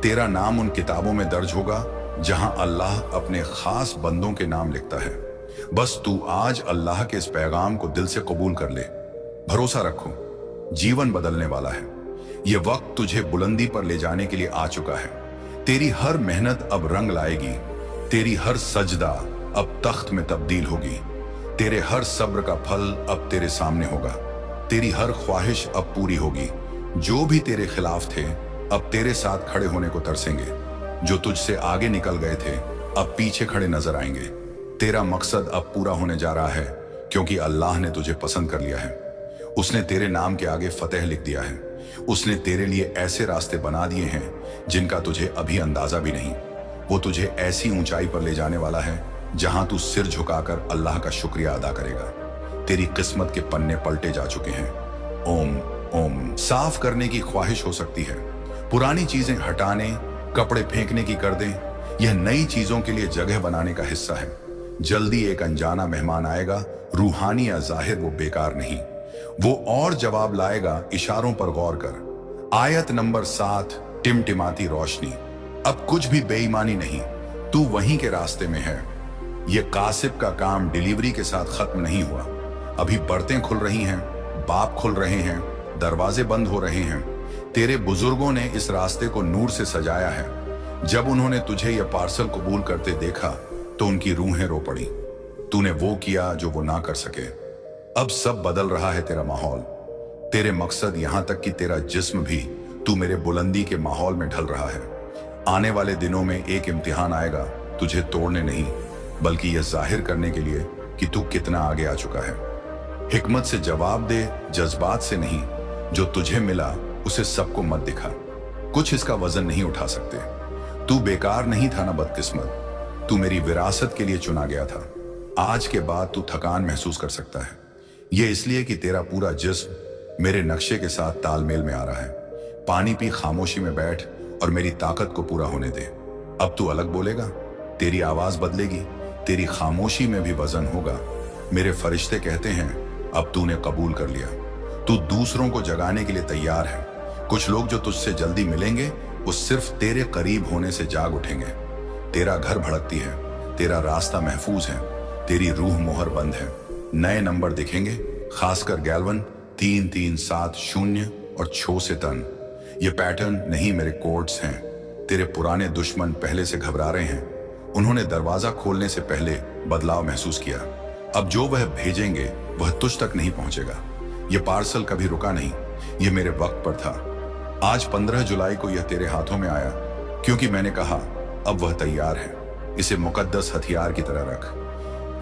तेरा नाम उन किताबों में दर्ज होगा जहां अल्लाह अपने खास बंदों के नाम लिखता है। बस तू आज अल्लाह के इस पैगाम को दिल से कबूल कर ले। भरोसा रखो, जीवन बदलने वाला है। ये वक्त तुझे बुलंदी पर ले जाने के लिए आ चुका है। तेरी हर मेहनत अब रंग लाएगी। तेरी हर सजदा अब तख्त में तब्दील होगी। तेरे हर सब्र का फल अब तेरे सामने होगा। तेरी हर ख्वाहिश अब पूरी होगी। जो भी तेरे खिलाफ थे अब तेरे साथ खड़े होने को तरसेंगे। जो तुझसे आगे निकल गए थे अब पीछे खड़े नजर आएंगे। तेरा मकसद अब पूरा होने जा रहा है, क्योंकि अल्लाह ने तुझे पसंद कर लिया है। उसने तेरे नाम के आगे फतेह लिख दिया है। उसने तेरे लिए ऐसे रास्ते बना दिए हैं जिनका तुझे अभी अंदाजा भी नहीं। वो तुझे ऐसी ऊंचाई पर ले जाने वाला है जहां तू सिर झुकाकर अल्लाह का शुक्रिया अदा करेगा। तेरी किस्मत के पन्ने पलटे जा चुके हैं। ओम ओम। साफ करने की ख्वाहिश हो सकती है, पुरानी चीजें हटाने, कपड़े फेंकने की कर दें। यह नई चीजों के लिए जगह बनाने का हिस्सा है। जल्दी एक अनजाना मेहमान आएगा, रूहानी या जाहिर वो बेकार नहीं। वो और जवाब लाएगा, इशारों पर गौर कर। आयत नंबर 7, टिमटिमाती रोशनी। अब कुछ भी बेईमानी नहीं, तू वहीं के रास्ते में है। ये कासिब का काम डिलीवरी के साथ खत्म नहीं हुआ। अभी बरतें खुल रही हैं, बाप खुल रहे हैं, दरवाजे बंद हो रहे हैं। तेरे बुजुर्गों ने इस रास्ते को नूर से सजाया है। जब उन्होंने तुझे यह पार्सल कबूल करते देखा तो उनकी रूहें रो पड़ी। तूने वो किया जो वो ना कर सके। अब सब बदल रहा है तेरा माहौल, तेरे मकसद, यहां तक कि तेरा जिस्म भी। तू मेरे बुलंदी के माहौल में ढल रहा है। आने वाले दिनों में एक इम्तिहान आएगा, तुझे तोड़ने नहीं बल्कि यह जाहिर करने के लिए कि तू कितना आगे आ चुका है। हिकमत से जवाब दे, जज्बात से नहीं। जो तुझे मिला उसे सबको मत दिखा। कुछ इसका वजन नहीं उठा सकते। तू बेकार नहीं था ना बदकिस्मत, तू मेरी विरासत के लिए चुना गया था। आज के बाद तू थकान महसूस कर सकता है। यह इसलिए कि तेरा पूरा जिस्म मेरे नक्शे के साथ तालमेल में आ रहा है। पानी पी, खामोशी में बैठ और मेरी ताकत को पूरा होने दे। अब तू अलग बोलेगा, तेरी आवाज बदलेगी, तेरी खामोशी में भी वजन होगा। मेरे फरिश्ते कहते हैं अब तूने कबूल कर लिया। तू दूसरों को जगाने के लिए तैयार है। कुछ लोग जो तुझसे जल्दी मिलेंगे वो सिर्फ तेरे करीब होने से जाग उठेंगे। तेरा घर भड़कती है, तेरा रास्ता महफूज है, तेरी रूह मोहर बंद है। नए नंबर दिखेंगे, खासकर गैल्वन 3370 और 6 से तन। ये पैटर्न नहीं, मेरे कोड्स हैं। तेरे पुराने दुश्मन पहले से घबरा रहे हैं। उन्होंने दरवाजा खोलने से पहले बदलाव महसूस किया। अब जो वह भेजेंगे वह तुझ तक नहीं पहुंचेगा। यह पार्सल कभी रुका नहीं, यह मेरे वक्त पर था। आज 15 जुलाई को यह तेरे हाथों में आया, क्योंकि मैंने कहा अब वह तैयार है। इसे मुकद्दस हथियार की तरह रख,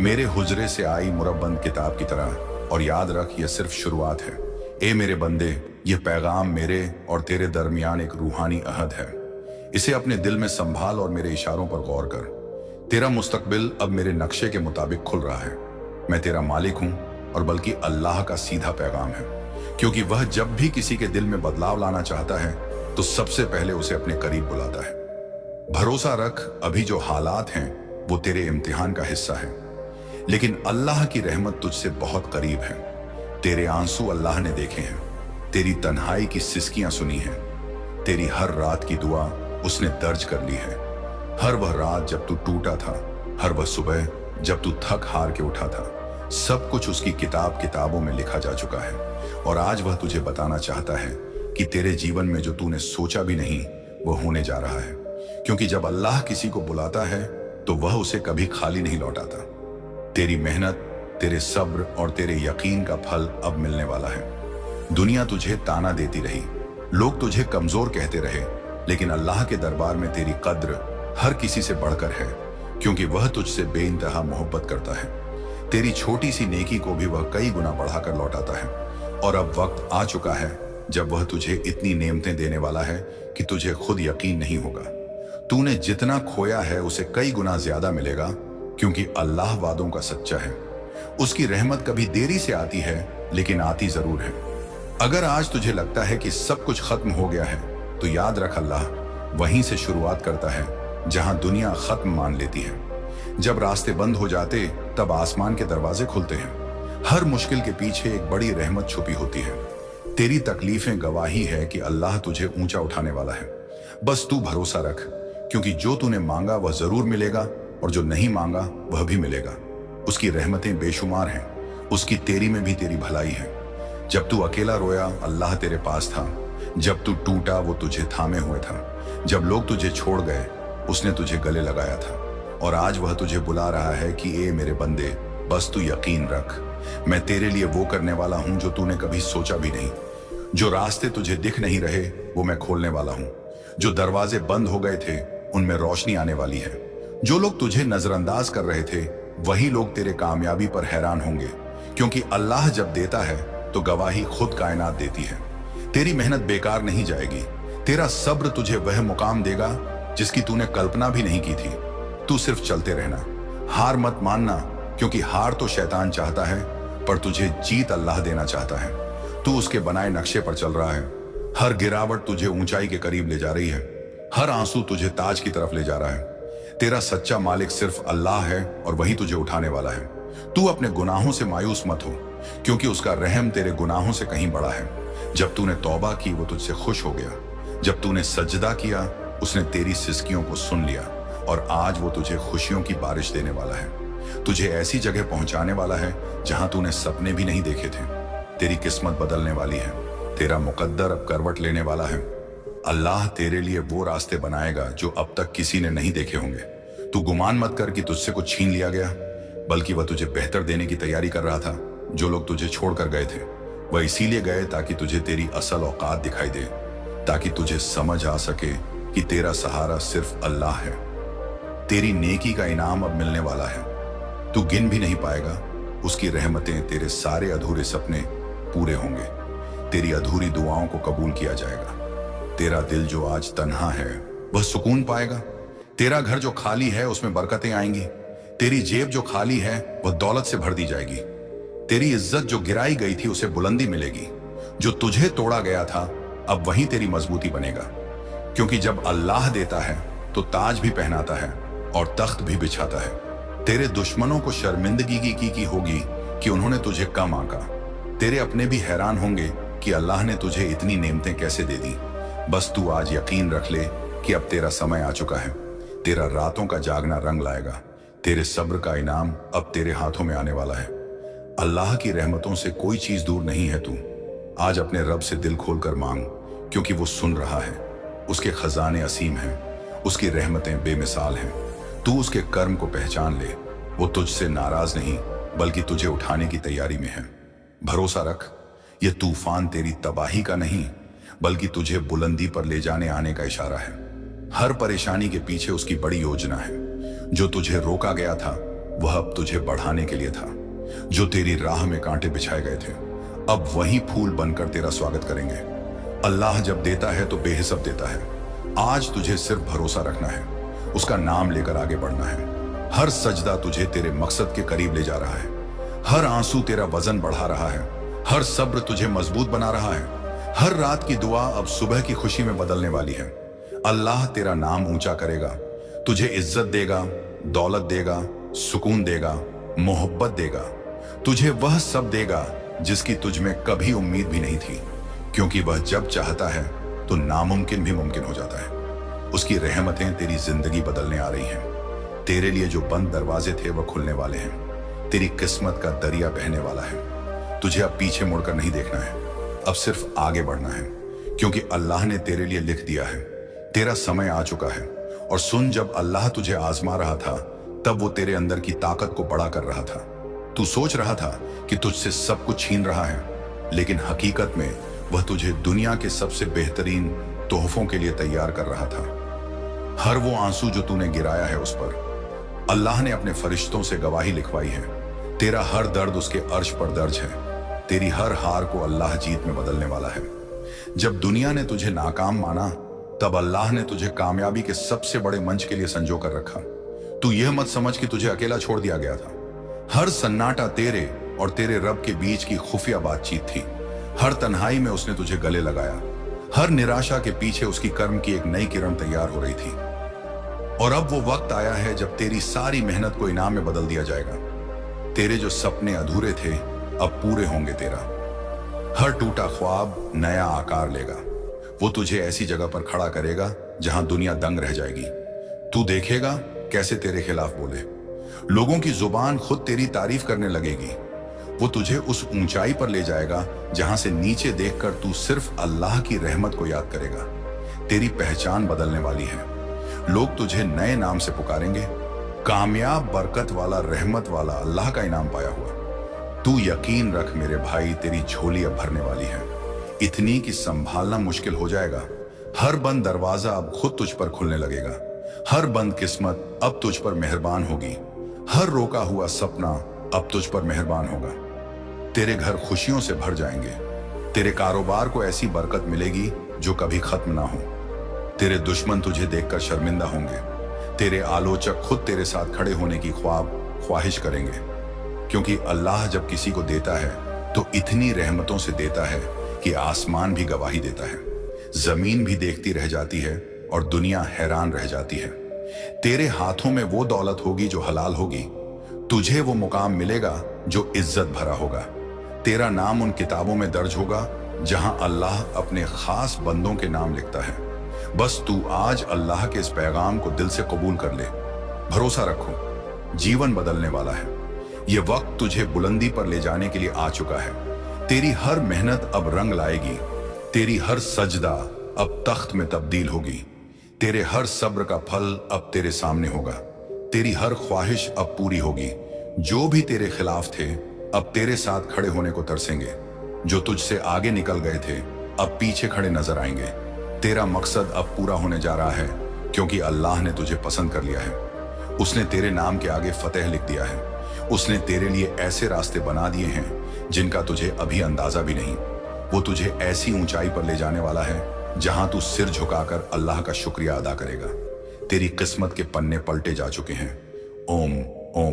मेरे हुजरे से आई मुरब्बंद किताब की तरह। और याद रख, यह सिर्फ शुरुआत है। ए मेरे बंदे, यह पैगाम मेरे और तेरे दरमियान एक रूहानी अहद है। इसे अपने दिल में संभाल और मेरे इशारों पर गौर कर। तेरा मुस्तकबिल अब मेरे नक्शे के मुताबिक खुल रहा है। मैं तेरा मालिक हूं, और बल्कि अल्लाह का सीधा पैगाम है, क्योंकि वह जब भी किसी के दिल में बदलाव लाना चाहता है तो सबसे पहले उसे अपने करीब बुलाता है। भरोसा रख, अभी जो हालात हैं वो तेरे इम्तिहान का हिस्सा है, लेकिन अल्लाह की रहमत तुझसे बहुत करीब है। तेरे आंसू अल्लाह ने देखे हैं, तेरी तन्हाई की सिसकियां सुनी हैं, तेरी हर रात की दुआ उसने दर्ज कर ली है। हर वह रात जब तू टूटा था, हर वह सुबह जब तू थक हार के उठा था, सब कुछ उसकी किताबों में लिखा जा चुका है। और आज वह तुझे बताना चाहता है कि तेरे जीवन में जो तूने सोचा भी नहीं वो होने जा रहा है। क्योंकि जब अल्लाह किसी को बुलाता है तो वह उसे कभी खाली नहीं लौटाता। तेरी मेहनत, तेरे सब्र और तेरे यकीन का फल अब मिलने वाला है। दुनिया तुझे ताना देती रही, लोग तुझे कमजोर कहते रहे, लेकिन अल्लाह के दरबार में तेरी कद्र हर किसी से बढ़कर है, क्योंकि वह तुझसे बेइंतहा मोहब्बत करता है। तेरी छोटी सी नेकी को भी वह कई गुना बढ़ाकर लौटाता है। और अब वक्त आ चुका है जब वह तुझे इतनी नेमतें देने वाला है कि तुझे खुद यकीन नहीं होगा। तूने जितना खोया है उसे कई गुना ज्यादा मिलेगा, क्योंकि अल्लाह वादों का सच्चा है। उसकी रहमत कभी देरी से आती है, लेकिन आती जरूर है। अगर आज तुझे लगता है कि सब कुछ खत्म हो गया है तो याद रख, अल्लाह वहीं से शुरुआत करता है जहां दुनिया खत्म मान लेती है। जब रास्ते बंद हो जाते तब आसमान के दरवाजे खुलते हैं। हर मुश्किल के पीछे एक बड़ी रहमत छुपी होती है। तेरी तकलीफें गवाही है कि अल्लाह तुझे ऊंचा उठाने वाला है। बस तू भरोसा रख, क्योंकि जो तूने मांगा वह जरूर मिलेगा, और जो नहीं मांगा वह भी मिलेगा। उसकी रहमतें बेशुमार हैं, उसकी तेरी में भी तेरी भलाई है। जब तू अकेला रोया अल्लाह तेरे पास था, जब तू टूटा वो तुझे थामे हुए था, जब लोग तुझे छोड़ गए उसने तुझे गले लगाया था, और आज वह तुझे बुला रहा है कि ए मेरे बंदे, बस तू यकीन रख, मैं तेरे लिए वो करने वाला हूं जो तूने कभी सोचा भी नहीं। जो रास्ते तुझे दिख नहीं रहे वो मैं खोलने वाला हूं, जो दरवाजे बंद हो गए थे उनमें रोशनी आने वाली है। जो लोग तुझे नजरअंदाज कर रहे थे वही लोग तेरे कामयाबी पर हैरान होंगे, क्योंकि अल्लाह जब देता है तो गवाही खुद कायनात देती है। तेरी मेहनत बेकार नहीं जाएगी, तेरा सब्र तुझे वह मुकाम देगा जिसकी तूने कल्पना भी नहीं की थी। तू सिर्फ चलते रहना, हार मत मानना, क्योंकि हार तो शैतान चाहता है पर तुझे जीत अल्लाह देना चाहता है। तू उसके बनाए नक्शे पर चल रहा है। हर गिरावट तुझे ऊंचाई के करीब ले जा रही है, हर आंसू तुझे ताज की तरफ ले जा रहा है। तेरा सच्चा मालिक सिर्फ अल्लाह है और वही तुझे उठाने वाला है। तू अपने गुनाहों से मायूस मत हो, क्योंकि उसका रहम तेरे गुनाहों से कहीं बड़ा है। जब तूने तौबा की वो तुझसे खुश हो गया, जब तूने सजदा किया उसने तेरी सिसकियों को सुन लिया, और आज वो तुझे खुशियों की बारिश देने वाला है। तुझे ऐसी जगह पहुंचाने वाला है जहां तूने सपने भी नहीं देखे थे। तेरी किस्मत बदलने वाली है, तेरा मुकद्दर अब करवट लेने वाला है। अल्लाह तेरे लिए वो रास्ते बनाएगा जो अब तक किसी ने नहीं देखे होंगे। तू गुमान मत कर कि तुझसे कुछ छीन लिया गया, बल्कि वह तुझे बेहतर देने की तैयारी कर रहा था। जो लोग तुझे छोड़कर गए थे वह इसीलिए गए ताकि तुझे तेरी असल औकात दिखाई दे, ताकि तुझे समझ आ सके कि तेरा सहारा सिर्फ अल्लाह है। तेरी नेकी का इनाम अब मिलने वाला है, तू गिन भी नहीं पाएगा। उसकी रहमतें तेरे सारे अधूरे सपने पूरे होंगे, तेरी अधूरी दुआओं को कबूल किया जाएगा। तेरा दिल जो आज तन्हा है वह सुकून पाएगा, तेरा घर जो खाली है उसमें बरकतें आएंगी, तेरी जेब जो खाली है वह दौलत से भर दी जाएगी, तेरी इज्जत जो गिराई गई थी उसे बुलंदी मिलेगी, जो तुझे तोड़ा गया था अब वही तेरी मजबूती बनेगा। क्योंकि जब अल्लाह देता है तो ताज भी पहनाता है और तख्त भी बिछाता है। तेरे दुश्मनों को शर्मिंदगी की होगी कि उन्होंने तुझे कम आंका, तेरे अपने भी हैरान होंगे कि अल्लाह ने तुझे इतनी नेमतें कैसे दे दी। बस तू आज यकीन रख ले कि अब तेरा समय आ चुका है, तेरा रातों का जागना रंग लाएगा, तेरे सब्र का इनाम अब तेरे हाथों में आने वाला है। अल्लाह की रहमतों से कोई चीज दूर नहीं है। तू आज अपने रब से दिल खोलकर मांग, क्योंकि वो सुन रहा है। उसके खजाने असीम हैं, उसकी रहमतें बेमिसाल हैं। तू उसके कर्म को पहचान ले, वो तुझसे नाराज नहीं बल्कि तुझे उठाने की तैयारी में है। भरोसा रख, ये तूफान तेरी तबाही का नहीं बल्कि तुझे बुलंदी पर ले जाने आने का इशारा है। हर परेशानी के पीछे उसकी बड़ी योजना है। जो तुझे रोका गया था वह अब तुझे बढ़ाने के लिए था। जो तेरी राह में कांटे बिछाए गए थे अब वही फूल बनकर तेरा स्वागत करेंगे। अल्लाह जब देता है तो बेहिसाब देता है। आज तुझे सिर्फ भरोसा रखना है, उसका नाम लेकर आगे बढ़ना है। हर सजदा तुझे तेरे मकसद के करीब ले जा रहा है, हर आंसू तेरा वजन बढ़ा रहा है, हर सब्र तुझे मजबूत बना रहा है। हर रात की दुआ अब सुबह की खुशी में बदलने वाली है। अल्लाह तेरा नाम ऊंचा करेगा, तुझे इज्जत देगा, दौलत देगा, सुकून देगा, मोहब्बत देगा। तुझे वह सब देगा जिसकी तुझ में कभी उम्मीद भी नहीं थी, क्योंकि वह जब चाहता है तो नामुमकिन भी मुमकिन हो जाता है। उसकी रहमतें तेरी जिंदगी बदलने आ रही हैं। तेरे लिए जो बंद दरवाजे थे वह खुलने वाले हैं। तेरी किस्मत का दरिया बहने वाला है। तुझे अब पीछे मुड़कर नहीं देखना है, अब सिर्फ आगे बढ़ना है, क्योंकि अल्लाह ने तेरे लिए लिख दिया है। तेरा समय आ चुका है। और सुन, जब अल्लाह तुझे आजमा रहा था तब वो तेरे अंदर की ताकत को बड़ा कर रहा था। तू सोच रहा था कि तुझसे सब कुछ छीन रहा है, लेकिन हकीकत में वह तुझे दुनिया के सबसे बेहतरीन तोहफों के लिए तैयार कर रहा था। हर वो आंसू जो तूने गिराया है उस पर अल्लाह ने अपने फरिश्तों से गवाही लिखवाई है। तेरा हर दर्द उसके अर्श पर दर्ज है। तेरी हर हार को अल्लाह जीत में बदलने वाला है। जब दुनिया ने तुझे नाकाम माना तब अल्लाह ने तुझे कामयाबी के सबसे बड़े मंच के लिए संजो कर रखा। तू यह मत समझ कि तुझे अकेला छोड़ दिया गया था। हर सन्नाटा तेरे और तेरे रब के बीच की खुफिया बातचीत थी। हर तन्हाई में उसने तुझे गले लगाया। हर निराशा के पीछे उसकी कर्म की एक नई किरण तैयार हो रही थी। और अब वो वक्त आया है जब तेरी सारी मेहनत को इनाम में बदल दिया जाएगा। तेरे जो सपने अधूरे थे अब पूरे होंगे। तेरा हर टूटा ख्वाब नया आकार लेगा। वो तुझे ऐसी जगह पर खड़ा करेगा जहां दुनिया दंग रह जाएगी। तू देखेगा कैसे तेरे खिलाफ बोले। लोगों की जुबान खुद तेरी तारीफ करने लगेगी। वो तुझे उस ऊंचाई पर ले जाएगा जहां से नीचे देखकर तू सिर्फ अल्लाह की रहमत को याद करेगा। तेरी पहचान बदलने वाली है। लोग तुझे नए नाम से पुकारेंगे, कामयाब, बरकत वाला, रहमत वाला, अल्लाह का इनाम पाया हुआ। तू यकीन रख मेरे भाई, तेरी झोली अब भरने वाली है, इतनी कि संभालना मुश्किल हो जाएगा। हर बंद दरवाजा अब खुद तुझ पर खुलने लगेगा। हर बंद किस्मत अब तुझ पर मेहरबान होगी। हर रोका हुआ सपना अब तुझ पर मेहरबान होगा। तेरे घर खुशियों से भर जाएंगे। तेरे कारोबार को ऐसी बरकत मिलेगी जो कभी खत्म ना हो। तेरे दुश्मन तुझे देखकर शर्मिंदा होंगे। तेरे आलोचक खुद तेरे साथ खड़े होने की ख्वाहिश करेंगे, क्योंकि अल्लाह जब किसी को देता है तो इतनी रहमतों से देता है कि आसमान भी गवाही देता है, जमीन भी देखती रह जाती है और दुनिया हैरान रह जाती है। तेरे हाथों में वो दौलत होगी जो हलाल होगी। तुझे वो मुकाम मिलेगा जो इज्जत भरा होगा। तेरा नाम उन किताबों में दर्ज होगा जहां अल्लाह अपने खास बंदों के नाम लिखता है। बस तू आज अल्लाह के इस पैगाम को दिल से कबूल कर ले। भरोसा रखो, जीवन बदलने वाला है। ये वक्त तुझे बुलंदी पर ले जाने के लिए आ चुका है। तेरी हर मेहनत अब रंग लाएगी। तेरी हर सजदा अब तख्त में तब्दील होगी। तेरे हर सब्र का फल अब तेरे सामने होगा। तेरी हर ख्वाहिश अब पूरी होगी। जो भी तेरे खिलाफ थे अब तेरे साथ खड़े होने को तरसेंगे। जो तुझसे आगे निकल गए थे अब पीछे खड़े नजर आएंगे। तेरा मकसद अब पूरा होने जा रहा है, क्योंकि अल्लाह ने तुझे पसंद कर लिया है। उसने तेरे नाम के आगे फतेह लिख दिया है। उसने तेरे लिए ऐसे रास्ते बना दिए हैं जिनका तुझे अभी अंदाजा भी नहीं। वो तुझे ऐसी ऊंचाई पर ले जाने वाला है जहां तू सिर झुकाकर अल्लाह का शुक्रिया अदा करेगा। तेरी किस्मत के पन्ने पलटे जा चुके हैं। ओम